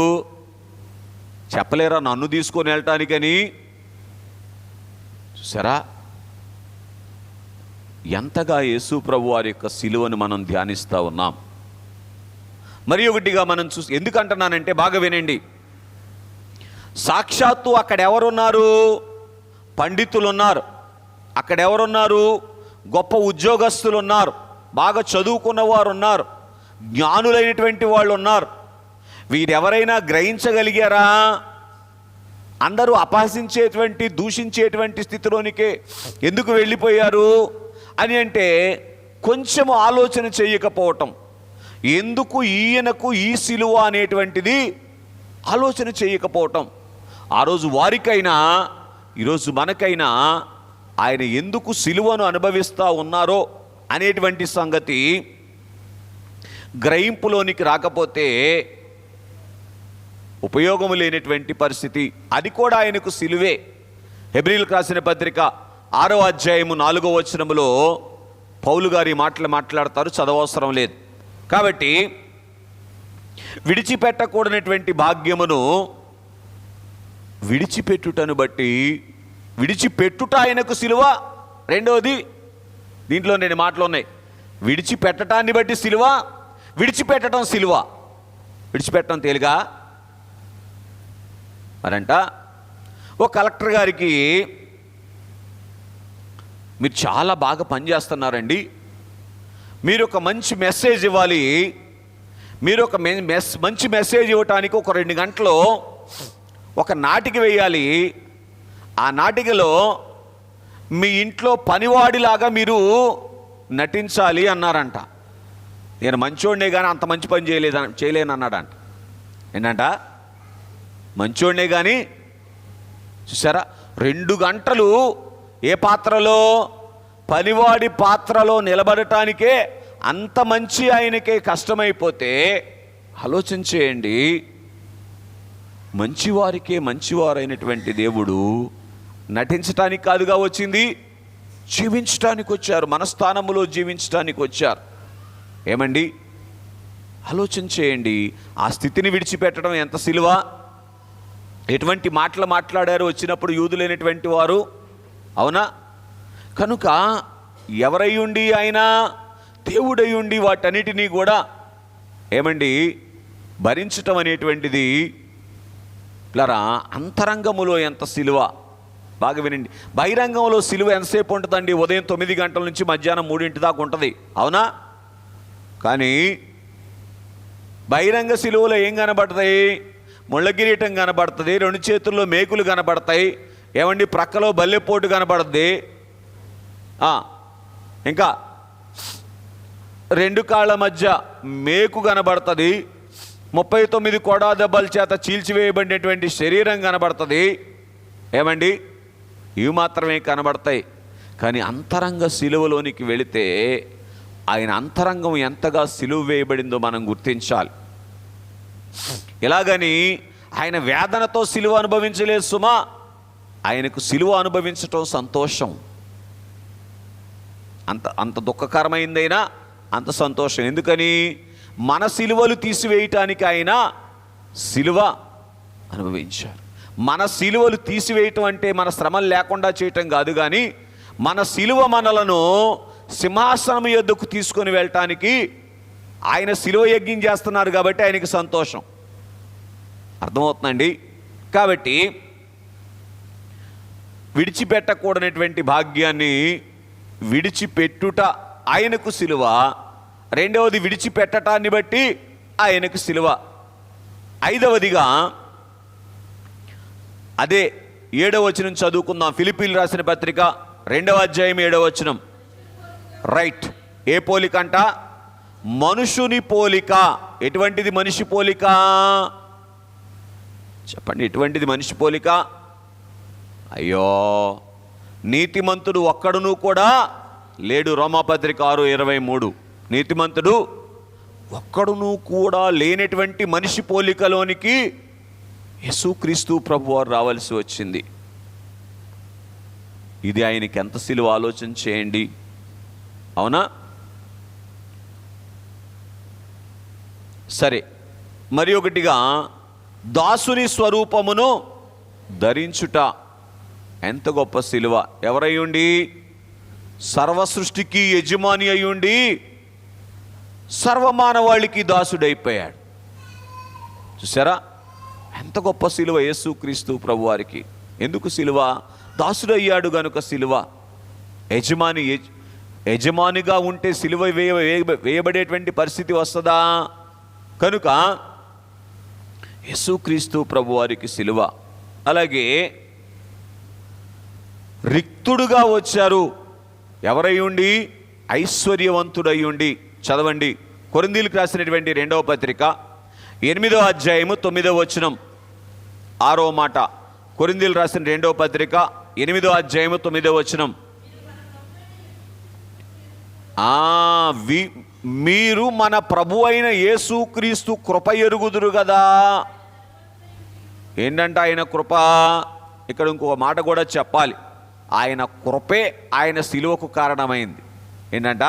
చెప్పలేరా నన్ను తీసుకొని వెళ్ళటానికని? చూసారా ఎంతగా యేసు ప్రభు వారి యొక్క సిలువను మనం ధ్యానిస్తూ ఉన్నాం. మరి ఒకటిగా మనం ఎందుకంటున్నానంటే బాగా వినండి, సాక్షాత్తు అక్కడ ఎవరున్నారు? పండితులు ఉన్నారు, అక్కడ ఎవరున్నారు? గొప్ప ఉద్యోగస్తులు ఉన్నారు, బాగా చదువుకున్న వారు ఉన్నారు, జ్ఞానులైనటువంటి వాళ్ళు ఉన్నారు. వీరెవరైనా గ్రహించగలిగారా? అందరూ అపహసించేటువంటి దూషించేటువంటి స్థితిలోనికే ఎందుకు వెళ్ళిపోయారు అని అంటే కొంచెం ఆలోచన చేయకపోవటం. ఎందుకు ఈయనకు ఈ సిలువ అనేటువంటిది ఆలోచన చేయకపోవటం. ఆ రోజు వారికైనా ఈరోజు మనకైనా ఆయన ఎందుకు సిలువను అనుభవిస్తూ ఉన్నారో అనేటువంటి సంగతి గ్రహింపులోనికి రాకపోతే ఉపయోగం లేనటువంటి పరిస్థితి. అది కూడా ఆయనకు సిలువే. హెబ్రీయులకు రాసిన పత్రిక 6వ అధ్యాయము 4వ వచనములో పౌలు గారి మాటలు మాట్లాడతారు, చదవవసరం లేదు. కాబట్టి విడిచిపెట్టకూడనటువంటి భాగ్యమును విడిచిపెట్టుటను బట్టి, విడిచిపెట్టుట ఆయనకు సిలువ. రెండవది, దీంట్లో 2 మాటలు ఉన్నాయి. విడిచిపెట్టడాన్ని బట్టి సిలువ, విడిచిపెట్టడం సిలువ. విడిచిపెట్టడం తేలిగా మరంట ఓ కలెక్టర్ గారికి, మీరు చాలా బాగా పనిచేస్తున్నారండి, మీరు ఒక మంచి మెసేజ్ ఇవ్వాలి, మీరు ఒక మంచి మెసేజ్ ఇవ్వటానికి ఒక 2 గంటలు ఒక నాటిక వేయాలి. ఆ నాటికలో మీ ఇంట్లో పనివాడిలాగా మీరు నటించాలి అన్నారంట. నేను మంచోడినే కానీ అంత మంచి పని చేయలేను అన్నాడంట. ఏంటంట? మంచోడినే కానీ, చూసారా, 2 గంటలు ఏ పాత్రలో? పనివాడి పాత్రలో నిలబడటానికే అంత మంచి ఆయనకే కష్టమైపోతే ఆలోచన చేయండి. మంచివారికే మంచివారైనటువంటి దేవుడు నటించటానికి కాదుగా వచ్చింది, జీవించటానికి వచ్చారు, మన స్థానంలో జీవించటానికి వచ్చారు. ఏమండి, ఆలోచన చేయండి. ఆ స్థితిని విడిచిపెట్టడం ఎంత సిలువ. ఎటువంటి మాటలు మాట్లాడారు వచ్చినప్పుడు యూదులైనటువంటి వారు, అవునా? కనుక ఎవరై ఉండి ఆయన దేవుడై ఉండి వాటన్నిటినీ కూడా ఏమండి భరించటం అనేటువంటిది పిల్లరా అంతరంగములో ఎంత సిలువ. బాగా వినండి, బహిరంగంలో సిలువ ఎంతసేపు ఉంటుందండి? ఉదయం 9 గంటల నుంచి మధ్యాహ్నం 3 దాకా ఉంటుంది, అవునా? కానీ బహిరంగ సిలువలో ఏం కనబడతాయి? ముళ్ళ కిరీటం కనబడుతుంది, 2 చేతుల్లో మేకులు కనబడతాయి, ఏమండి ప్రక్కలో బల్లెపోటు కనబడుద్ది, ఇంకా 2 కాళ్ళ మధ్య మేకు కనబడుతుంది, 39 కొడా దెబ్బల చేత చీల్చివేయబడినటువంటి శరీరం కనబడుతుంది. ఏమండి, ఇవి మాత్రమే కనబడతాయి. కానీ అంతరంగ సిలువలోనికి వెళితే ఆయన అంతరంగం ఎంతగా సిలువ వేయబడిందో మనం గుర్తించాలి. ఇలాగని ఆయన వేదనతో సిలువ అనుభవించలేదు సుమా, ఆయనకు సిలువ అనుభవించటం సంతోషం. అంత దుఃఖకరమైందైనా అంత సంతోషం. ఎందుకని? మన సిలువలు తీసివేయటానికి ఆయన సిలువ అనుభవించారు. మన సిలువలు తీసివేయటం అంటే మన శ్రమలు లేకుండా చేయటం కాదు, కానీ మన సిలువ మనలను సింహాసనం యొద్దకు తీసుకొని వెళ్ళటానికి ఆయన సిలువ యజ్ఞం చేస్తున్నారు కాబట్టి ఆయనకి సంతోషం. అర్థమవుతుందండి? కాబట్టి విడిచిపెట్టకూడనటువంటి భాగ్యాన్ని విడిచిపెట్టుట ఆయనకు సిలువ. రెండవది, విడిచిపెట్టటాన్ని బట్టి ఆయనకు సిలువ. 5వదిగా అదే 7వ వచనం చదువుకుందాం. ఫిలిప్పీయులకు రాసిన పత్రిక 2వ అధ్యాయం 7వ వచనం. రైట్. ఏ పోలిక అంట? మనుషుని పోలిక. ఎటువంటిది మనిషి పోలిక? చెప్పండి, ఎటువంటిది మనిషి పోలిక? అయ్యో, నీతిమంతుడు ఒక్కడును కూడా లేడు. రోమాపత్రిక 6:23. నీతిమంతుడు ఒక్కడును కూడా లేనటువంటి మనిషి పోలికలోనికి యేసుక్రీస్తు ప్రభువారు రావాల్సి వచ్చింది. ఇది ఆయనకి ఎంత సిలువ ఆలోచన చేయండి, అవునా? సరే, మరి ఒకటిగా దాసుని స్వరూపమును ధరించుట. ఎంత గొప్ప సిలువ! ఎవరయ్యుండి? సర్వ సృష్టికి యజమాని అయ్యుండి సర్వమానవాళికి దాసుడైపోయాడు. చూసారా ఎంత గొప్ప సిలువ యేసుక్రీస్తు ప్రభువారికి. ఎందుకు సిలువ? దాసుడయ్యాడు గనుక సిలువ. యజమానిగా ఉంటే సిలువ వేయబడేటువంటి పరిస్థితి వస్తుందా? కనుక యేసుక్రీస్తు ప్రభువారికి సిలువ. అలాగే రిక్తుడుగా వచ్చారు. ఎవరయ్యుండి? ఐశ్వర్యవంతుడయ్యుండి. చదవండి కొరింథీయులకు రాసినటువంటి 2వ పత్రిక 8వ అధ్యాయము 9వ వచనం, 6వ మాట. కొరింథీయులకు రాసిన 2వ పత్రిక 8వ అధ్యాయము 9వ వచనం. మీరు మన ప్రభు అయిన యేసుక్రీస్తు కృప ఎరుగుదురు కదా. ఏంటంటే ఆయన కృప. ఇక్కడ ఇంకొక మాట కూడా చెప్పాలి. ఆయన కృపే ఆయన సిలువకు కారణమైంది. ఏంటంట?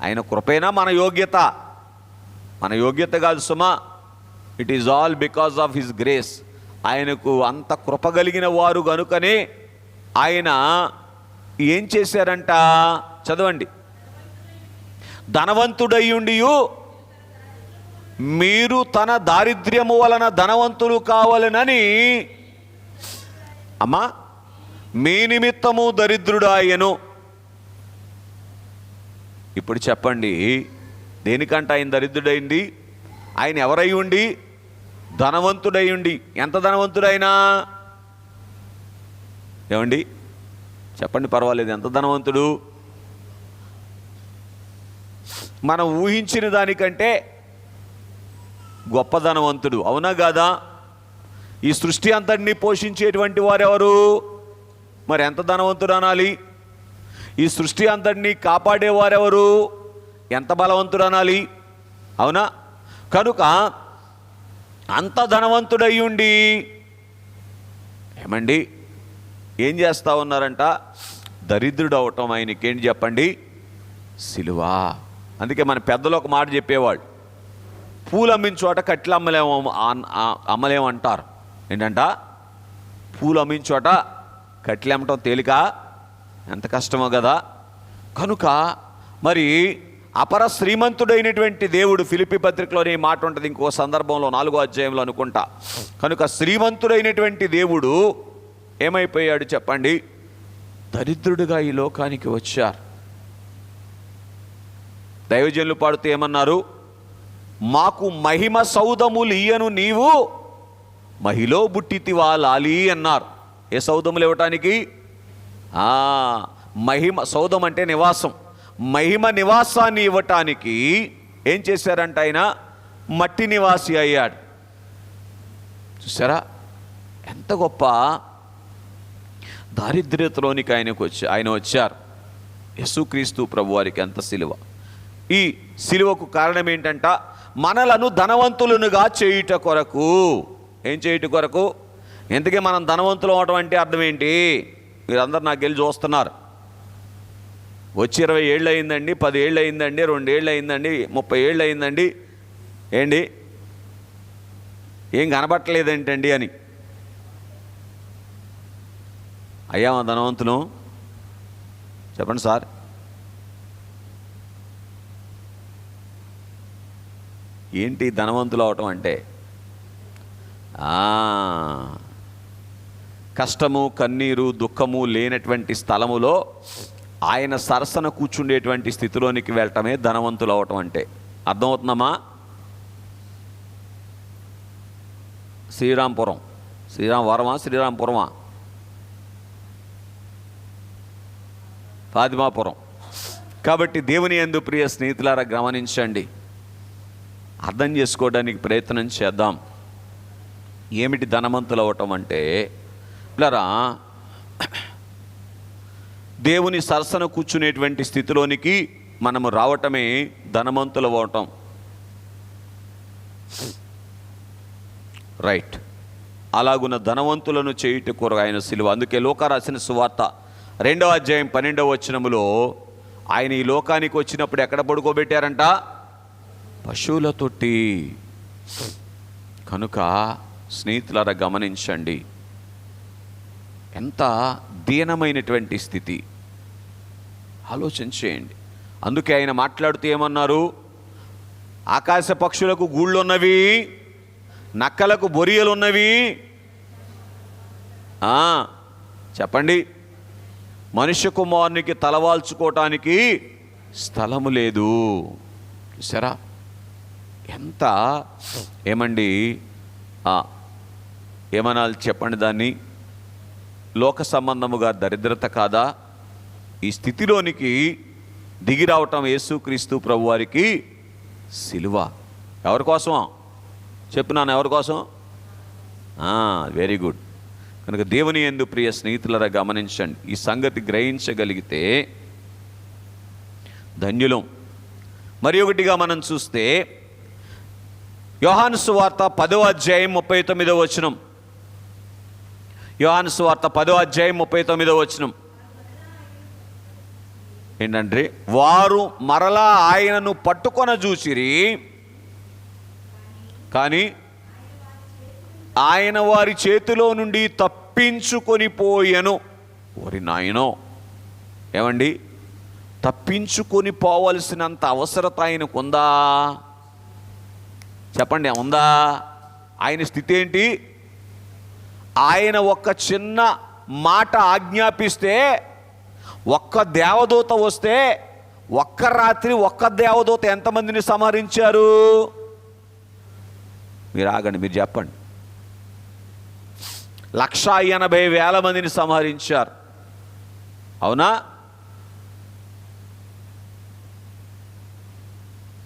ఆయన కృపేనా మన యోగ్యత? మన యోగ్యత కాదు సుమా. It is all because of his grace. ఆయనకు అంత కృప కలిగిన వారు గనుకనే ఆయన ఏం చేశారంట? చదవండి. ధనవంతుడయ్యుండియు మీరు తన దారిద్ర్యము వలన ధనవంతులు కావాలనని అమ్మా మీ నిమిత్తము దరిద్రుడాయను. ఇప్పుడు చెప్పండి, దేనికంట ఆయన దరిద్రుడైంది? ఆయన ఎవరై ఉండి? ధనవంతుడై ఉండి. ఎంత ధనవంతుడైనా? ఏమండి చెప్పండి, పర్వాలేదు. ఎంత ధనవంతుడు? మనం ఊహించిన దానికంటే గొప్ప ధనవంతుడు. అవునా కాదా? ఈ సృష్టి అంతటినీ పోషించేటువంటి వారెవరు? మరి ఎంత ధనవంతుడు అనాలి? ఈ సృష్టి అంతటినీ కాపాడేవారెవరు? ఎంత బలవంతుడు అనాలి? అవునా? కనుక అంత ధనవంతుడయ్యుండి ఏమండి ఏం చేస్తా ఉన్నారంట? దరిద్రుడు అవటం ఆయనకేంటి చెప్పండి? సిలువ. అందుకే మన పెద్దలు ఒక మాట చెప్పేవాళ్ళు, పూలు అమ్మిన చోట కట్టెలు అమ్మలేమంటారు. ఏంటంట? పూలు అమ్మిన చోట కట్టెలు అమ్మటం తేలిక, ఎంత కష్టమో కదా. కనుక మరి అపర శ్రీమంతుడైనటువంటి దేవుడు, ఫిలిప్పీ పత్రికలోనే ఈ మాట ఉంటుంది ఇంకో సందర్భంలో 4వ అధ్యాయంలో అనుకుంటా. కనుక శ్రీమంతుడైనటువంటి దేవుడు ఏమైపోయాడు చెప్పండి? దరిద్రుడిగా ఈ లోకానికి వచ్చారు. దైవజనులు పాడుతూ ఏమన్నారు? మాకు మహిమ సౌదములు ఇయ్యను నీవు మహిలో బుట్టితివా లాలి అన్నారు. ఏ సౌదములు ఇవ్వటానికి? మహిమ. సౌదం అంటే నివాసం. మహిమ నివాసాన్ని ఇవ్వటానికి ఏం చేశారంట? ఆయన మట్టి నివాసి అయ్యాడు. చూసారా ఎంత గొప్ప దారిద్ర్యతలోనికి ఆయన వచ్చారు. యేసుక్రీస్తు ప్రభువారికి ఎంత సిలువ. ఈ సిలువకు కారణం ఏంటంట? మనలను ధనవంతులనుగా చేయుట కొరకు. ఏం చేయుట కొరకు? ఎందుకే మనం ధనవంతులు అవటం అంటే అర్థం ఏంటి? మీరందరూ నాకు వెళ్ళి చూస్తున్నారు. వచ్చి 20 ఏళ్ళు అయిందండి, 10 ఏళ్ళు అయిందండి, 2 ఏళ్ళు అయిందండి, 30 ఏళ్ళు అయిందండి, ఏంటి ఏం కనబట్టలేదేంటండి అని. అయ్యామా ధనవంతులు? చెప్పండి సార్. ఏంటి ధనవంతులు అవటం అంటే? కష్టము, కన్నీరు, దుఃఖము లేనటువంటి స్థలములో ఆయన సరసన కూర్చుండేటువంటి స్థితిలోనికి వెళ్ళటమే ధనవంతులు అవటం అంటే. అర్థమవుతుందమ్మా? శ్రీరామవరమా శ్రీరాంపురమా? ఫాతిమాపురం. కాబట్టి దేవుని యందు ప్రియ స్నేహితులారా గమనించండి, అర్థం చేసుకోవడానికి ప్రయత్నం చేద్దాం. ఏమిటి ధనవంతులు అవటం అంటే? పిల్లరా, దేవుని సరసన కూర్చునేటువంటి స్థితిలోనికి మనము రావటమే ధనవంతులు అవటం. రైట్. అలాగున్న ధనవంతులను చేయుట కొరకు ఆయన సిలువ. అందుకే లూకా రాసిన సువార్త 2వ అధ్యాయం 12వ వచనములో ఆయన ఈ లోకానికి వచ్చినప్పుడు ఎక్కడ పడుకోబెట్టారంట? పశువుల తొట్టి. కనుక స్నేహితులారా గమనించండి, ఎంత దీనమైనటువంటి స్థితి ఆలోచన చేయండి. అందుకే ఆయన మాట్లాడుతూ ఏమన్నారు? ఆకాశ పక్షులకు గూళ్ళున్నవి, నక్కలకు బొరియలున్నవి, చెప్పండి, మనుష్య కుమారునికి తలవాల్చుకోవటానికి స్థలము లేదు. చూసారా ఎంత ఏమండి ఏమనాలి చెప్పండి, దాన్ని లోక సంబంధముగా దరిద్రత కాదా? ఈ స్థితిలోనికి దిగి రావటం యేసుక్రీస్తు ప్రభు వారికి సిలువ. ఎవరి కోసం చెప్పున్నాను? ఎవరి కోసం? Very good. కనుక దేవుని యందు ప్రియ స్నేహితులరా గమనించండి, ఈ సంగతి గ్రహించగలిగితే ధన్యులం. మరి ఒకటిగా మనం చూస్తే యోహాను సువార్త 10వ అధ్యాయం 39వ వచనం. యోహాను సువార్త 10వ అధ్యాయం 39వ వచనం ఏంటంటే, వారు మరలా ఆయనను పట్టుకొన చూసిరి, కానీ ఆయన వారి చేతిలో నుండి తప్పించుకొని పోయెను. ఓరి నాయనో, ఏమండి, తప్పించుకొని పోవలసినంత అవసరత ఆయనకు ఉందా? చెప్పండి, ఉందా? ఆయన స్థితి ఏంటి? ఆయన ఒక్క చిన్న మాట ఆజ్ఞాపిస్తే, ఒక్క దేవదూత వస్తే, ఒక్క రాత్రి ఒక్క దేవదూత ఎంతమందిని సంహరించారు? మీరు ఆగండి, మీరు చెప్పండి. 180,000 మందిని సంహరించారు. అవునా?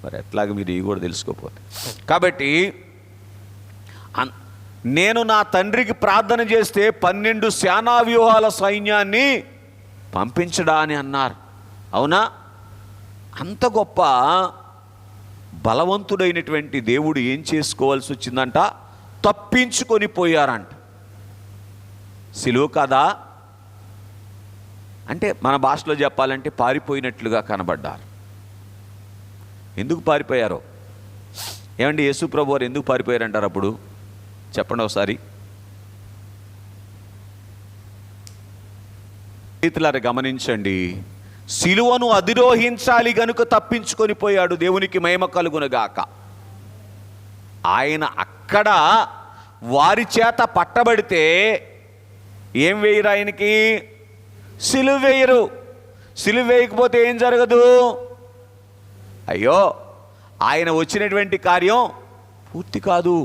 మరి ఎట్లాగ మీరు ఇవి కూడా తెలుసుకోపోతే. కాబట్టి నేను నా తండ్రికి ప్రార్థన చేస్తే 12 సేనా వ్యూహాల సైన్యాన్ని పంపించడా అని అన్నారు. అవునా? అంత గొప్ప బలవంతుడైనటువంటి దేవుడు ఏం చేసుకోవాల్సి వచ్చిందంట? తప్పించుకొని పోయారంట. సిలువ కాదా? అంటే మన భాషలో చెప్పాలంటే పారిపోయినట్లుగా కనబడ్డారు. ఎందుకు పారిపోయారో ఏమండి? యేసు ప్రభు వారు ఎందుకు పారిపోయారంటారు? అప్పుడు చెప్పండి ఒకసారి. రైతులారా గమనించండి, సిలువను అధిరోహించాలి గనుక తప్పించుకొని పోయాడు. దేవునికి మహిమ కలుగునుగాక. ఆయన అక్కడ వారి చేత పట్టబడితే ఏం వేయరు? ఆయనకి సిలువ వేయరు. సిలువ వేయకపోతే ఏం జరగదు? అయ్యో, ఆయన వచ్చినటువంటి కార్యం పూర్తి కాదు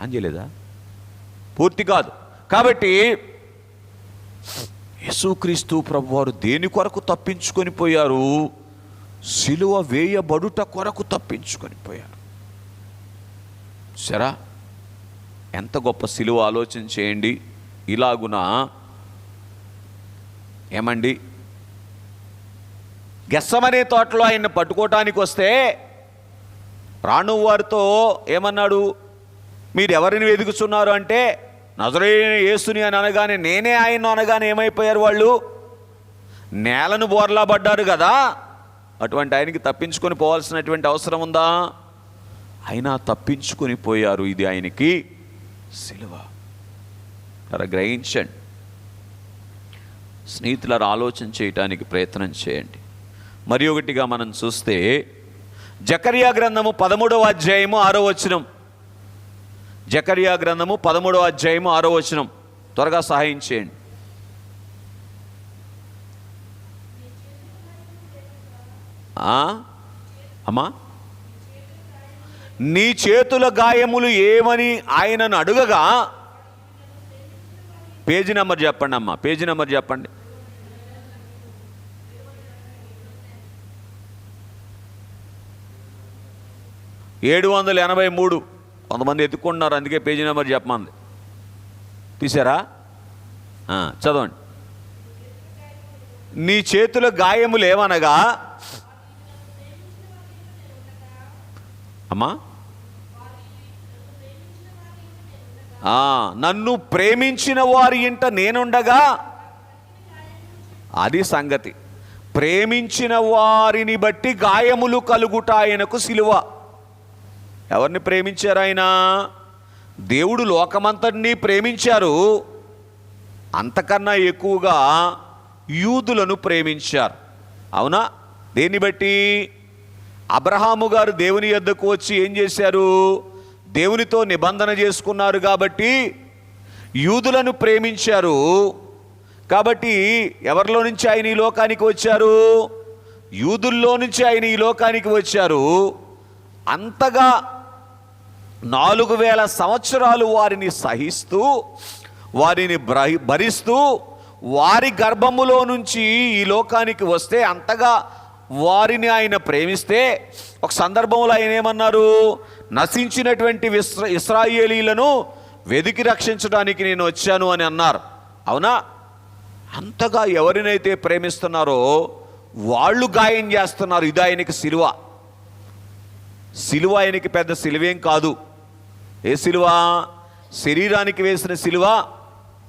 అని చేయలేదా? పూర్తి కాదు. కాబట్టి యేసుక్రీస్తు ప్రభువారు దేని కొరకు తప్పించుకొని పోయారు? సిలువ వేయబడుట కొరకు తప్పించుకొని పోయారు. సరా, ఎంత గొప్ప సిలువ ఆలోచన చేయండి. ఇలాగున ఏమండి, గెత్సెమనే తోటలో ఆయన్ని పట్టుకోవటానికి వస్తే రాణు వారితో ఏమన్నాడు? మీరు ఎవరిని వెతుకుతున్నారు అంటే, నజరేయుడైన యేసుని అని అనగానే, నేనే ఆయన్ను అనగానే ఏమైపోయారు వాళ్ళు? నేలను బోర్లా పడ్డారు కదా. అటువంటి ఆయనకి తప్పించుకొని పోవాల్సినటువంటి అవసరం ఉందా? అయినా తప్పించుకొని పోయారు. ఇది ఆయనకి సిలువ. గ్రహించండి స్నేహితులారా, ఆలోచన చేయటానికి ప్రయత్నం చేయండి. మరి ఒకటిగా మనం చూస్తే జకర్యా గ్రంథము 13వ అధ్యాయము 6వ వచనం. జకర్యా గ్రంథము 13వ అధ్యాయము 6వ వచనం. త్వరగా సహాయం చేయండి. అమ్మా, నీ చేతుల గాయములు ఏమని ఆయనను అడుగగా, పేజీ నెంబర్ చెప్పండి అమ్మా, పేజీ నెంబర్ చెప్పండి. 783. కొంతమంది ఎత్తుకుంటున్నారు, అందుకే పేజీ నెంబర్ చెప్పమంది. తీసారా? చదవండి. నీ చేతుల గాయములు ఏమనగా, అమ్మా, నన్ను ప్రేమించిన వారి ఇంట నేనుండగా. అది సంగతి. ప్రేమించిన వారిని బట్టి గాయములు కలుగుట ఆయనకు సిలువ. ఎవరిని ప్రేమించారు ఆయన? దేవుడు లోకమంతటినీ ప్రేమించారు. అంతకన్నా ఎక్కువగా యూదులను ప్రేమించారు. అవునా? దేన్ని బట్టి? అబ్రహాము గారు దేవుని యొద్దకు వచ్చి ఏం చేశారు? దేవునితో నిబంధన చేసుకున్నారు కాబట్టి యూదులను ప్రేమించారు. కాబట్టి ఎవరిలో నుంచి ఆయన ఈ లోకానికి వచ్చారు? యూదుల్లో నుంచి ఆయన ఈ లోకానికి వచ్చారు. అంతగా 4000 సంవత్సరాలు వారిని సహిస్తూ, వారిని భరిస్తూ, వారి గర్భములో నుంచి ఈ లోకానికి వస్తే, అంతగా వారిని ఆయన ప్రేమిస్తే, ఒక సందర్భంలో ఆయన ఏమన్నారు? నశించినటువంటి ఇశ్రాయేలీలను వెదికి రక్షించడానికి నేను వచ్చాను అని అన్నారు. అవునా? అంతగా ఎవరినైతే ప్రేమిస్తున్నారో వాళ్ళు గాయం చేస్తున్నారు. ఇది ఆయనకి సిలువ. సిలువ ఆయనకి పెద్ద సిలువేం కాదు. ఏ సిలువ? శరీరానికి వేసిన సిలువ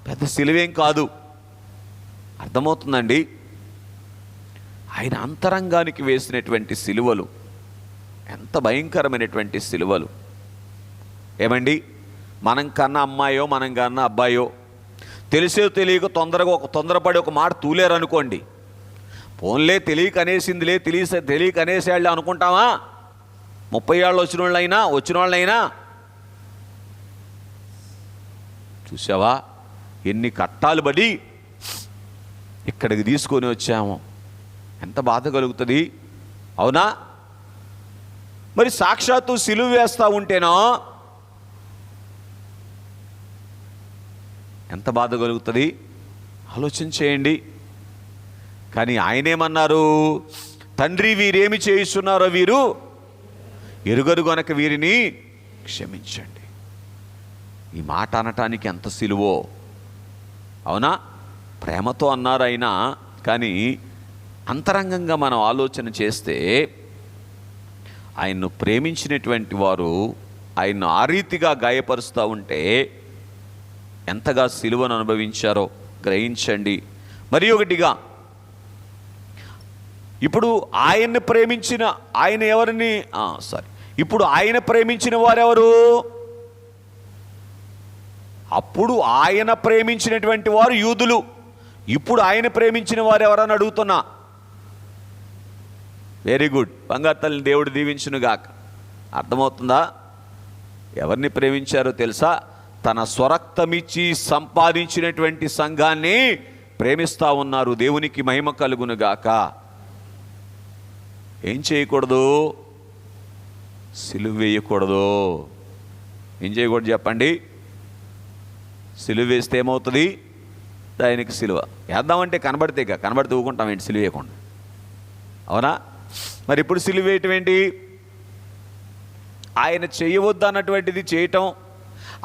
పెద్ద సిలువేం కాదు. అర్థమవుతుందండి? ఆయన అంతరంగానికి వేసినటువంటి సిలువలు ఎంత భయంకరమైనటువంటి సిలువలు. ఏమండి, మనం కన్నా అమ్మాయో మనం కన్నా అబ్బాయో తెలిసో తెలియక తొందరపడి ఒక మాట తూలేరనుకోండి, పోన్లే తెలియక అనేసిందిలే, తెలియక అనేసేళ్ళే అనుకుంటామా? 30 ఏళ్ళు వచ్చిన వాళ్ళైనా చూసావా ఎన్ని కట్టాలు పడి ఇక్కడికి తీసుకొని వచ్చాము. ఎంత బాధ కలుగుతుంది. అవునా? మరి సాక్షాత్తు సిలువ వేస్తూ ఉంటేనో ఎంత బాధ కలుగుతుంది ఆలోచన చేయండి. కానీ ఆయనేమన్నారు? తండ్రి, వీరేమి చేయిస్తున్నారో వీరు ఎరుగరు గనక వీరిని క్షమించండి. ఈ మాట అనటానికి ఎంత సిలువో. అవునా? ప్రేమతో అన్నారు అయినా, కానీ అంతరంగంగా మనం ఆలోచన చేస్తే ఆయన్ను ప్రేమించినటువంటి వారు ఆయన్ను ఆ రీతిగా గాయపరుస్తూ ఉంటే ఎంతగా సిలువను అనుభవించారో గ్రహించండి. మరి ఒకటిగా, ఇప్పుడు ఆయన్ని ప్రేమించిన ఆయన ఎవరిని ఇప్పుడు ఆయన ప్రేమించిన వారెవరు? అప్పుడు ఆయన ప్రేమించినటువంటి వారు యూదులు. ఇప్పుడు ఆయన ప్రేమించిన వారు ఎవరని అడుగుతున్నా. Very good. బంగారు తల్లిని దేవుడు దీవించునుగాక. అర్థమవుతుందా? ఎవరిని ప్రేమించారో తెలుసా? తన స్వరక్తమిచ్చి సంపాదించినటువంటి సంఘాన్ని ప్రేమిస్తూ ఉన్నారు. దేవునికి మహిమ కలుగునుగాక. ఏం చేయకూడదు? సిలువ వేయకూడదు. ఏం చేయకూడదు చెప్పండి? సిలువ వేస్తే ఏమవుతుంది? దానికి సిలువ వేద్దామంటే కనబడితే ఊకుంటాం ఏంటి? సిలువ వేయకుండా. అవునా? మరి ఇప్పుడు సిలువ వేయటం ఏంటి? ఆయన చేయవద్దు అన్నటువంటిది చేయటం,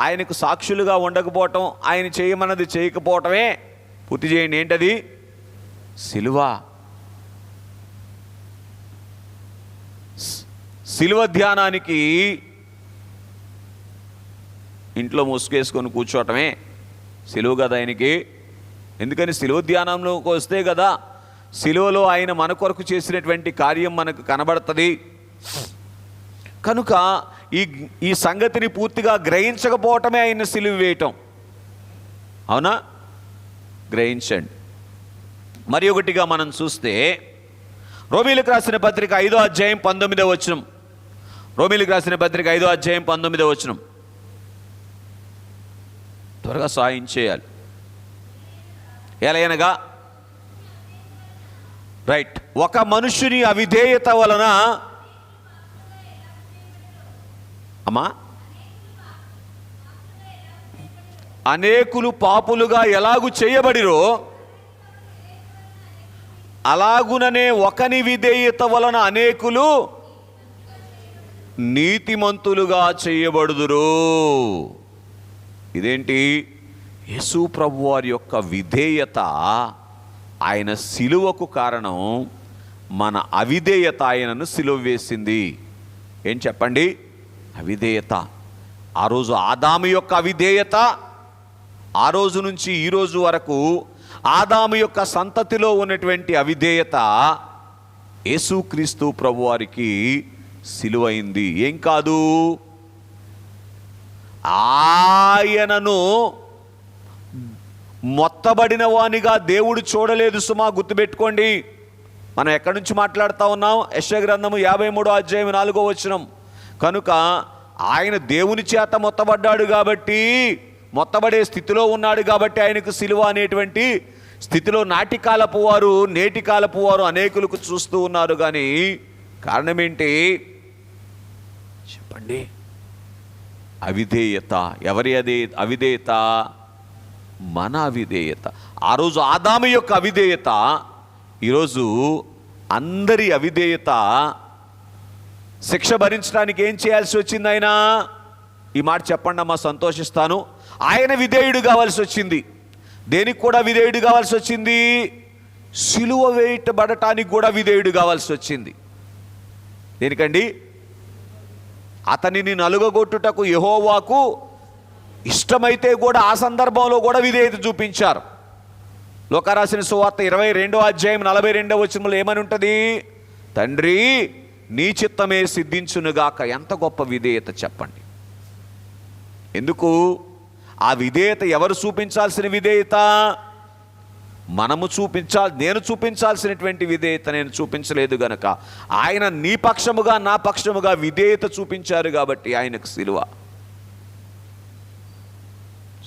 ఆయనకు సాక్షులుగా ఉండకపోవటం, ఆయన చేయమన్నది చేయకపోవటమే. పూర్తి చేయండి. ఏంటది? సిలువ. సిలువ ధ్యానానికి ఇంట్లో ముసుగేసుకొని కూర్చోవటమే సిలువ కదా ఆయనకి. ఎందుకని? సిలువ ధ్యానంలోకి వస్తే కదా సిలువలో ఆయన మన కొరకు చేసినటువంటి కార్యం మనకు కనబడుతుంది. కనుక ఈ సంగతిని పూర్తిగా గ్రహించకపోవటమే ఆయన సిలువ వేయటం. అవునా? గ్రహించండి. మరి ఒకటిగా మనం చూస్తే రోమీలకు రాసిన పత్రిక 5వ అధ్యాయం 19వ వచనం. రోమీలకు రాసిన పత్రిక 5వ అధ్యాయం 19వ వచనం. త్వరగా సాయం చేయాలి. ఎలాగనగా రైట్, ఒక మనుషుని అవిధేయత వలన అనేకులు పాపులుగా ఎలాగు చేయబడిరో, అలాగుననే ఒకని విధేయత వలన అనేకులు నీతిమంతులుగా చేయబడుదురు. ఇదేంటి? యేసు ప్రభు వారి యొక్క విధేయత, ఆయన సిలువకు కారణం. మన అవిధేయత ఆయనను సిలువ వేసింది. ఏం చెప్పండి? అవిధేయత. ఆ రోజు ఆదాము యొక్క అవిధేయత, ఆ రోజు నుంచి ఈ రోజు వరకు ఆదాము యొక్క సంతతిలో ఉన్నటువంటి అవిధేయత యేసుక్రీస్తు ప్రభువారికి సిలువైంది. ఏం కాదు, ఆయనను మొత్తబడిన వానిగా దేవుడు చూడలేదు సుమా, గుర్తుపెట్టుకోండి. మనం ఎక్కడి నుంచి మాట్లాడుతూ ఉన్నాం? యెషయా గ్రంథము 53:4 కనుక ఆయన దేవుని చేత మొత్తబడ్డాడు కాబట్టి, మొత్తబడే స్థితిలో ఉన్నాడు కాబట్టి ఆయనకు సిలువ అనేటువంటి స్థితిలో నాటి కాలపు వారు నేటి కాలపు వారు అనేకులకు చూస్తూ ఉన్నారు. కానీ కారణం ఏంటి చెప్పండి? అవిధేయత. ఎవరి అవిధేయత? మన అవిధేయత. ఆ రోజు ఆదాము యొక్క అవిధేయత, ఈరోజు అందరి అవిధేయత. శిక్ష భరించడానికి ఏం చేయాల్సి వచ్చింది ఆయన? ఈ మాట చెప్పండి అమ్మా, సంతోషిస్తాను. ఆయన విధేయుడు కావాల్సి వచ్చింది. దేనికి కూడా విధేయుడు కావాల్సి వచ్చింది? సిలువ వేయబడటానికి కూడా విధేయుడు కావాల్సి వచ్చింది. దేనికండి? అతనిని నలుగగొట్టుటకు యెహోవాకు ఇష్టమైతే కూడా ఆ సందర్భంలో కూడా విధేయత చూపించారు. లోకా రాసిన సువార్త 22:42 ఏమని ఉంటుంది? తండ్రి నీ చిత్తమే సిద్ధించునుగాక. ఎంత గొప్ప విధేయత చెప్పండి. ఎందుకు ఆ విధేయత? ఎవరు చూపించాల్సిన విధేయత? మనము నేను చూపించాల్సినటువంటి విధేయత నేను చూపించలేదు గనక ఆయన నీ పక్షముగా నా పక్షముగా విధేయత చూపించారు కాబట్టి ఆయనకు సిలువ.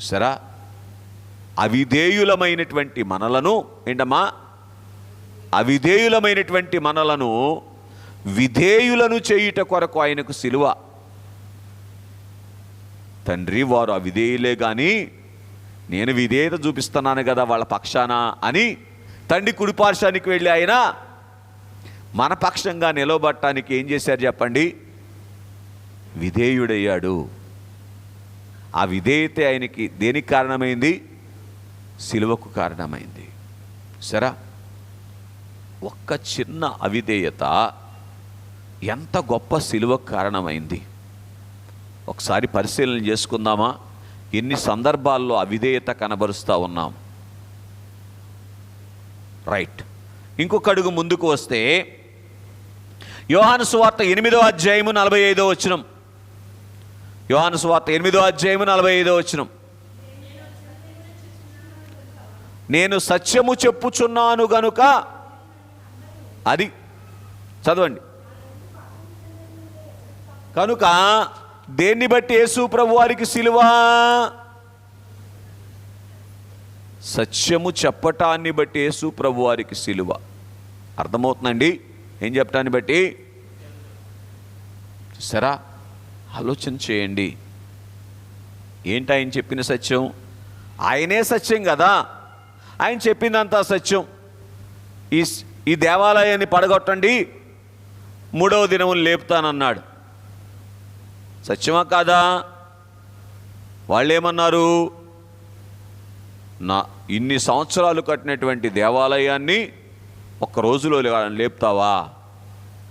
సరా, అవిధేయులమైనటువంటి మనలను ఏంటమ్మా? అవిధేయులమైనటువంటి మనలను విధేయులను చేయుట కొరకు ఆయనకు సిలువ. తండ్రి వారు అవిధేయులే కానీ నేను విధేయత చూపిస్తున్నాను కదా వాళ్ళ పక్షాన అని తండ్రి కుడిపార్శ్వానికి వెళ్ళి ఆయన మన పక్షంగా నిలబడటానికి ఏం చేశారు చెప్పండి? విధేయుడయ్యాడు. ఆ విధేయత ఆయనకి దేనికి కారణమైంది? సిలువకు కారణమైంది. సరే, ఒక్క చిన్న అవిధేయత ఎంత గొప్ప సిలువకు కారణమైంది. ఒకసారి పరిశీలన చేసుకుందామా? ఎన్ని సందర్భాల్లో అవిధేయత కనబరుస్తూ ఉన్నాం. రైట్, ఇంకొక అడుగు ముందుకు వస్తే యోహాను సువార్త 8:45 యోహాను సువార్త 8:45 నేను సత్యము చెప్పుచున్నాను గనుక, అది చదవండి. కనుక దేన్ని బట్టి యేసు ప్రభు వారికి సిలువ? సత్యము చెప్పటాన్ని బట్టి యేసు ప్రభు వారికి సిలువ. అర్థమవుతుందండి? ఏం చెప్పటాన్ని బట్టి? సరా, ఆలోచన చేయండి. ఏంటి ఆయన చెప్పిన సత్యం? ఆయనే సత్యం కదా. ఆయన చెప్పిందంతా సత్యం. ఈ దేవాలయాన్ని పడగొట్టండి, 3వ దినమున లేపుతానన్నాడు. సత్యమా కాదా? వాళ్ళేమన్నారు? ఇన్ని సంవత్సరాలు కట్టినటువంటి దేవాలయాన్ని ఒక్క రోజులో లేపుతావా?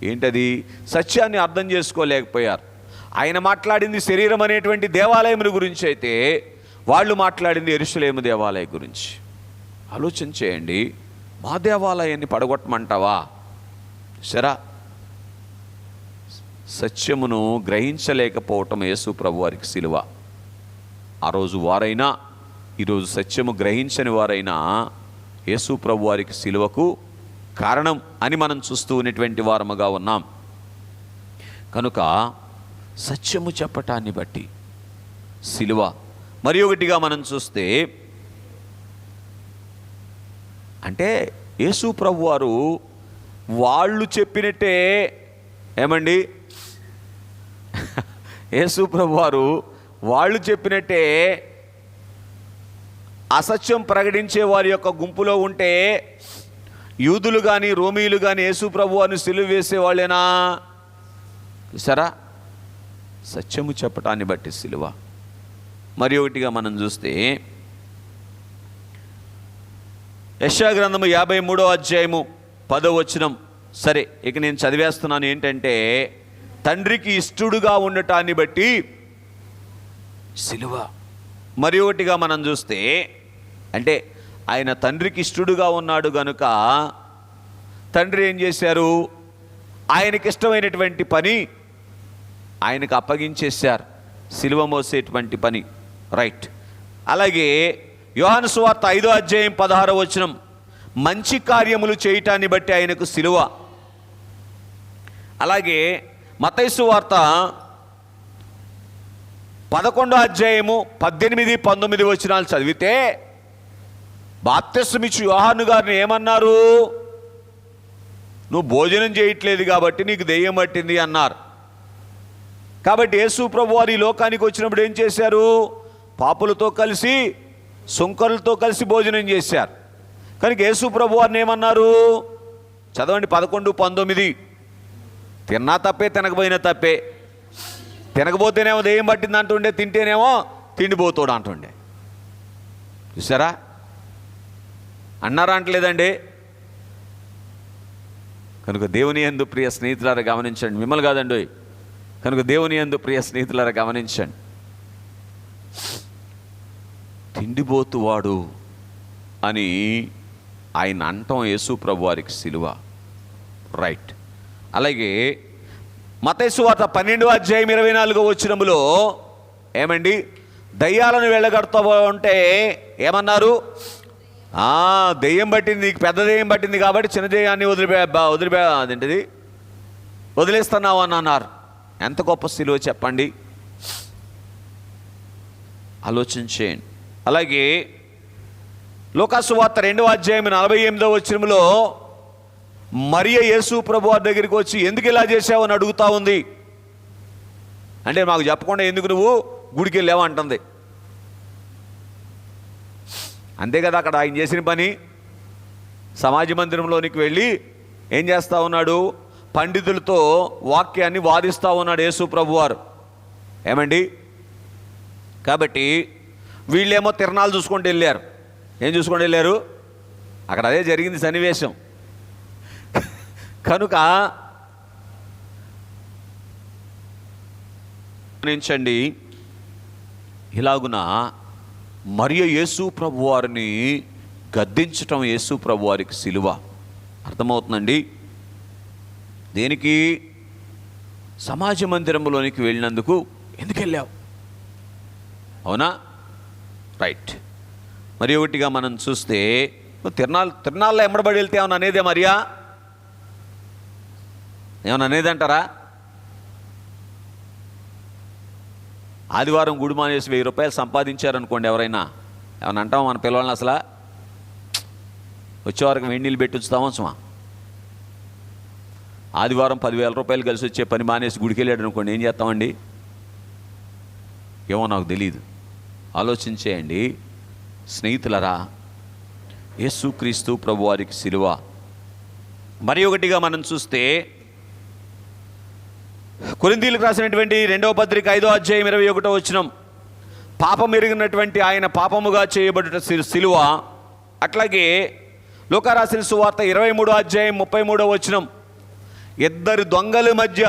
ఏంటది? సత్యాన్ని అర్థం చేసుకోలేకపోయారు. ఆయన మాట్లాడింది శరీరం అనేటువంటి దేవాలయం గురించి అయితే వాళ్ళు మాట్లాడింది యెరూషలేము దేవాలయం గురించి. ఆలోచన చేయండి. మా దేవాలయాన్ని పడగొట్టమంటావా? సరా, సత్యమును గ్రహించలేకపోవటం యేసు ప్రభు వారికి సిలువ. ఆ రోజు వారైనా ఈరోజు సత్యము గ్రహించని వారైనా యేసు ప్రభు వారికి సిలువకు కారణం అని మనం చూస్తూ ఉన్నటువంటి వారముగా ఉన్నాం. కనుక సత్యము చెప్పటాన్ని బట్టి సిలువ. మరి ఒకటిగా మనం చూస్తే, అంటే యేసు ప్రభు వారు వాళ్ళు చెప్పినట్టే, ఏమండి, యేసు ప్రభు వారు వాళ్ళు చెప్పినట్టే అసత్యం ప్రకటించే వారి యొక్క గుంపులో ఉంటే యూదులు కానీ రోమీయులు కానీ యేసు ప్రభు వారిని సిలువ వేసేవాళ్ళేనా? సరా, సత్యము చెప్పటాన్ని బట్టి సిలువ. మరి ఒకటిగా మనం చూస్తే యెషయా గ్రంథము 53:10. సరే, ఇక నేను చదివేస్తున్నాను. ఏంటంటే, తండ్రికి ఇష్టడుగా ఉండటాన్ని బట్టి సిలువ. మరి ఒకటిగా మనం చూస్తే, అంటే ఆయన తండ్రికి ఇష్టడుగా ఉన్నాడు గనుక తండ్రి ఏం చేశారు? ఆయనకి ఇష్టమైనటువంటి పని ఆయనకు అప్పగించేశారు, సిలువ మోసేటువంటి పని. రైట్. అలాగే యోహాను సువార్త 5వ అధ్యాయం 16వ వచనం, మంచి కార్యములు చేయటాన్ని బట్టి ఆయనకు సిలువ. అలాగే మత్తయి సువార్త 11వ అధ్యాయము 18, 19 వచనాలు చదివితే బాప్తిస్మమిచ్చు యోహాను గారిని ఏమన్నారు? నువ్వు భోజనం చేయట్లేదు కాబట్టి నీకు దెయ్యం పట్టింది అన్నారు. కాబట్టి యేసు ప్రభు వారు ఈ లోకానికి వచ్చినప్పుడు ఏం చేశారు? పాపులతో కలిసి, సుంకరులతో కలిసి భోజనం చేశారు. కనుక యేసు ప్రభు వారిని ఏమన్నారు? చదవండి 11, 19. తిన్నా తప్పే, తినకపోయినా తప్పే. తినకపోతేనేమో దెయ్యం పట్టింది అంటుండే, తింటేనేమో తిండిపోతాడు అంటుండే. చూసారా? అన్నారా? అంటలేదండి. కనుక దేవుని యందు ప్రియ స్నేహితులారా గమనించండి, మిమ్మల్ని కాదండి, కనుక దేవుని యందు ప్రియ స్నేహితులారా గమనించండి. తిండిపోతువాడు అని ఆయన అంటాం యేసు ప్రభు వారికి సిలువ. రైట్. అలాగే మత్తయి సువార్త 12వ అధ్యాయం 24వ వచనములో ఏమండి? దయ్యాలను వెళ్ళగడుతూ ఉంటే ఏమన్నారు? దెయ్యం పట్టింది, నీకు పెద్ద దెయ్యం పట్టింది కాబట్టి చిన్న దెయ్యాన్ని అదేంటిది వదిలేస్తున్నావు అని అన్నారు. ఎంత గొప్ప సిలువ చెప్పండి, ఆలోచించేయండి. అలాగే లూకాసు వార్త 2వ అధ్యాయం 48వ వచనంలో మరియ యేసు ప్రభు వారి దగ్గరికి వచ్చి ఎందుకు ఇలా చేసావు అని అడుగుతా ఉంది. అంటే మాకు చెప్పకుండా ఎందుకు నువ్వు గుడికి వెళ్ళావు అంటుంది. అంతే కదా అక్కడ ఆయన చేసిన పని. సమాజ మందిరంలోనికి వెళ్ళి ఏం చేస్తూ ఉన్నాడు? పండితులతో వాక్యాన్ని వాదిస్తూ ఉన్నాడు యేసు ప్రభు వారు. ఏమండి? కాబట్టి వీళ్ళేమో తిరణాలు చూసుకుంటూ వెళ్ళారు. ఏం చూసుకుంటూ వెళ్ళారు? అక్కడ అదే జరిగింది సన్నివేశం. కనుక గమనించండి, ఇలాగున మరియ యేసు ప్రభు వారిని గద్దించటం యేసు ప్రభు వారికి సిలువ. అర్థమవుతుందండి? దేనికి? సమాజ మందిరంలోనికి వెళ్ళినందుకు ఎందుకు వెళ్ళావు? అవునా? రైట్. మరి ఒకటిగా మనం చూస్తే తిరణాల్లో ఎమ్మడబడి వెళ్తే ఏమన్నా అనేదే మరియా? ఏమన్నా అనేది అంటారా? ఆదివారం గుడి మానేసి 1000 రూపాయలు సంపాదించారనుకోండి, ఎవరైనా ఏమన్నా అంటామా మన పిల్లల్ని? అసలు వచ్చేవారికి వేడి నీళ్ళు పెట్టి ఉంచుతామా? సుమా ఆదివారం 10,000 రూపాయలు కలిసి వచ్చే పని మానేసి గుడికి వెళ్ళాడు అనుకోండి, ఏం చేస్తామండి? ఏమో నాకు తెలియదు. ఆలోచించేయండి స్నేహితులరా. యేసుక్రీస్తు ప్రభు వారికి సిలువ. మరి ఒకటిగా మనం చూస్తే కొరింథీయులకు రాసినటువంటి 2వ పత్రిక 5వ అధ్యాయం 21వ వచనం, పాపం ఎరిగినటువంటి ఆయన పాపముగా చేయబడుట సిలువ. అట్లాగే లూకా రాసిన సువార్త 23వ అధ్యాయం 33వ వచనం, ఇద్దరు దొంగల మధ్య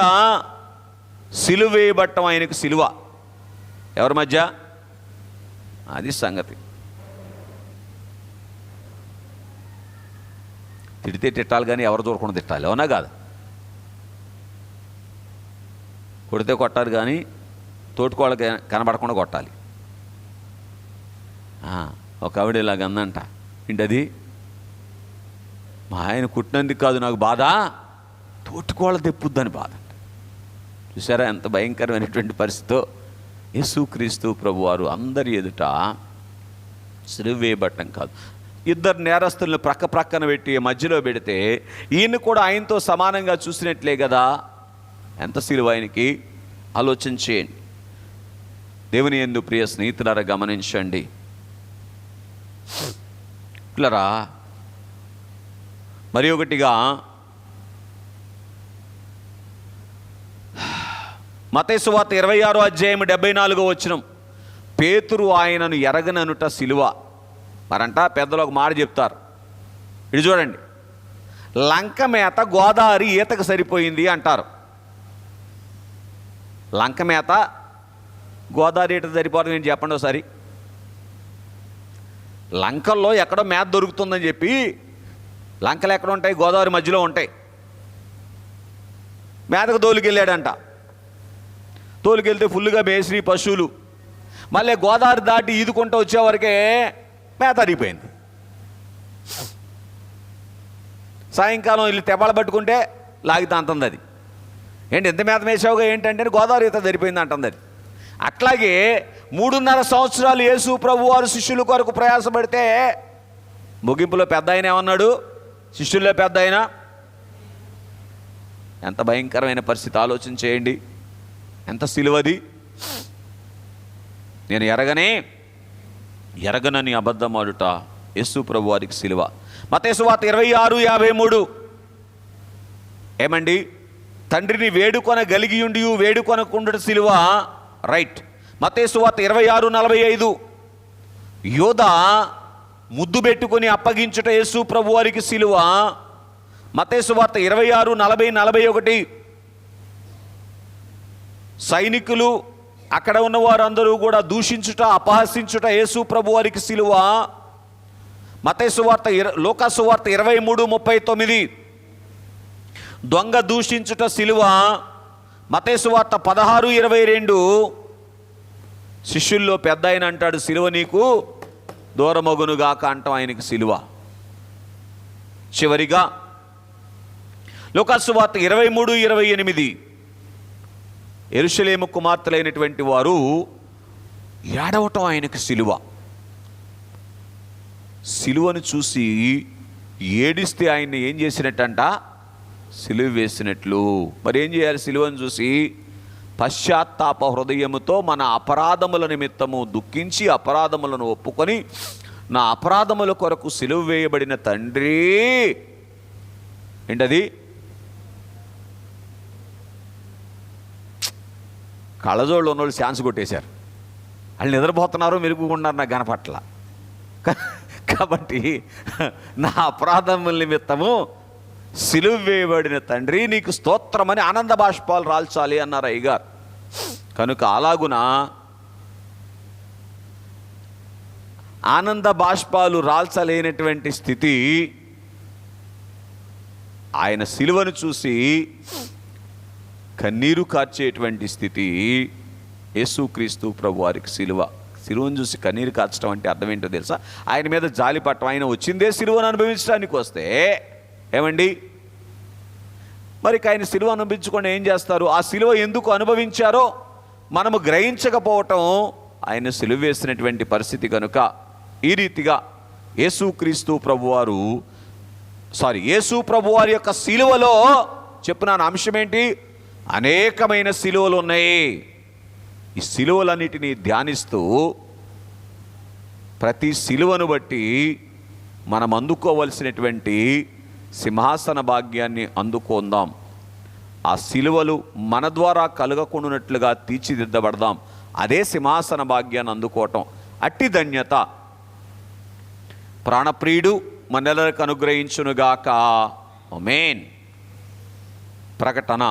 సిలువ వేయబట్టం ఆయనకు సిలువ. ఎవరి మధ్య? అది సంగతి. తిడితే తిట్టాలి కానీ ఎవరు దూరకుండా తిట్టాలి, అవునా కాదు? కొడితే కొట్టాలి కానీ తోటికోళ్ళకి కనబడకుండా కొట్టాలి. ఒక ఆవిడ ఇలాగ అందంట, ఏంటది? మా ఆయన కుట్టినందుకు కాదు నాకు బాధ, తోటికోళ్ళ తెప్పుద్దని బాధ. చూసారా ఎంత భయంకరమైనటువంటి పరిస్థితితో యేసుక్రీస్తు ప్రభువారు అందరి ఎదుట సిలువ వేయబట్టం కాదు, ఇద్దరు నేరస్తులను ప్రక్కన పెట్టి మధ్యలో పెడితే ఈయన కూడా ఆయనతో సమానంగా చూసినట్లే కదా. ఎంత సిలువ ఆయనకి, ఆలోచించేయండి. దేవుని యందు ప్రియ స్నేహితులారా గమనించండి. ఇట్లరా మరి ఒకటిగా మత్తయి సువార్త 26వ అధ్యాయం 74వ వచనం, పేతురు ఆయనను ఎరగననుట సిలువ. మరంట పెద్దలు ఒక మాట చెప్తారు, ఇది చూడండి, లంక మేత గోదావరి ఈతకు సరిపోయింది అంటారు. లంక మేత గోదావరి ఈత సరిపోతుంది ఏంటి చెప్పండి ఒకసారి. లంకల్లో ఎక్కడో మేత దొరుకుతుందని చెప్పి, లంకలు ఎక్కడ ఉంటాయి? గోదావరి మధ్యలో ఉంటాయి. మేతకు తోలుకెళ్ళాడంట. తోలుకెళ్తే ఫుల్గా మేసిరి పశువులు. మళ్ళీ గోదావరి దాటి ఈదుకుంటూ వచ్చేవరకే మేత అరిగిపోయింది. సాయంకాలం వీళ్ళు తెబాలు పట్టుకుంటే లాగితే అంటుంది అది, ఏంటి ఎంత మేత వేసావుగా ఏంటంటే గోదావరి ఈత సరిపోయింది అంటుంది అది. అట్లాగే 3.5 సంవత్సరాలు యేసు ప్రభు వారు శిష్యుల కొరకు ప్రయాసపడితే ముగింపులో పెద్ద ఆయన ఏమన్నాడు? శిష్యుల్లో పెద్ద ఆయన. ఎంత భయంకరమైన పరిస్థితి ఆలోచన చేయండి. ఎంత సిలువది. నేను ఎరగనని అబద్ధమాడుట యేసు ప్రభు వారికి సిలువ. మత్తయి సువార్త 26:53 ఏమండి? తండ్రిని వేడుకొనగలిగియుండి వేడుకొనకుండుట సిలువ, రైట్. మత్తయి సువార్త 26:45 యోధా ముద్దు పెట్టుకుని అప్పగించుట యేసు ప్రభు వారికి సిలువ. మత్తయి సువార్త 26:40-41 సైనికులు అక్కడ ఉన్న వారందరూ కూడా దూషించుట అపహసించుట యేసు ప్రభు వారికి సిలువ. మత్తయి సువార్త లూకా సువార్త 23:39 దొంగ దూషించుట సిలువ. మత్తయి సువార్త 16:22 శిష్యుల్లో పెద్ద ఆయన అంటాడు సిలువ నీకు దూరమగునుగాక అంటాం ఆయనకి సిలువ. చివరిగా లూకా సువార్త 23:28 యెరూషలేము కుమార్తెలైనటువంటి వారు ఏడవటం ఆయనకి సిలువ. సిలువను చూసి ఏడిస్తే ఆయన్ని ఏం చేసినట్టంట? సిలువ వేసినట్లు. మరి ఏం చేయాలి? సిలువను చూసి పశ్చాత్తాప హృదయముతో మన అపరాధముల నిమిత్తము దుఃఖించి అపరాధములను ఒప్పుకొని నా అపరాధముల కొరకు సిలువ వేయబడిన తండ్రి, ఏంటది? కళ్ళజోళ్ళు ఉన్నోళ్ళు ఛాన్స్ కొట్టేశారు. వాళ్ళు నిద్రపోతున్నారు, మెలుగుకున్నారు, నాకు కనపట్ల. కాబట్టి నా అపరాధముల నిమిత్తము సిలువ వేయబడిన తండ్రి నీకు స్తోత్రమని ఆనంద బాష్పాలు రాల్చాలి అన్నారు అయ్యగారు. కనుక అలాగున ఆనంద బాష్పాలు రాల్చలేనటువంటి స్థితి, ఆయన సిలువను చూసి కన్నీరు కార్చేటువంటి స్థితి యేసుక్రీస్తు ప్రభు వారికి సిలువ. సిలువను చూసి కన్నీరు కార్చడం అంటే అర్థం ఏంటో తెలుసా? ఆయన మీద జాలి పట్టడం. ఆయన వచ్చిందే సిలువను అనుభవించడానికి వస్తే ఏమండి, మరి ఆయన సిలువ అనుభవించకుండా ఏం చేస్తారు? ఆ సిలువ ఎందుకు అనుభవించారో మనము గ్రహించకపోవటం ఆయన సిలువ వేసినటువంటి పరిస్థితి. కనుక ఈ రీతిగా యేసు ప్రభువారి యొక్క సిలువలో చెప్పున్నాను అంశం ఏంటి? అనేకమైన సిలువలు ఉన్నాయి. ఈ సిలువలన్నిటినీ ధ్యానిస్తూ ప్రతి సిలువను బట్టి మనం అందుకోవలసినటువంటి సింహాసన భాగ్యాన్ని అందుకుందాం. ఆ సిలువలు మన ద్వారా కలగకుండానట్లుగా తీర్చిదిద్దబడదాం. అదే సింహాసన భాగ్యాన్ని అందుకోవటం. అట్టి ధన్యత ప్రాణప్రియుడు మనలకు అనుగ్రహించునుగాక. ఆమేన్. ప్రకటన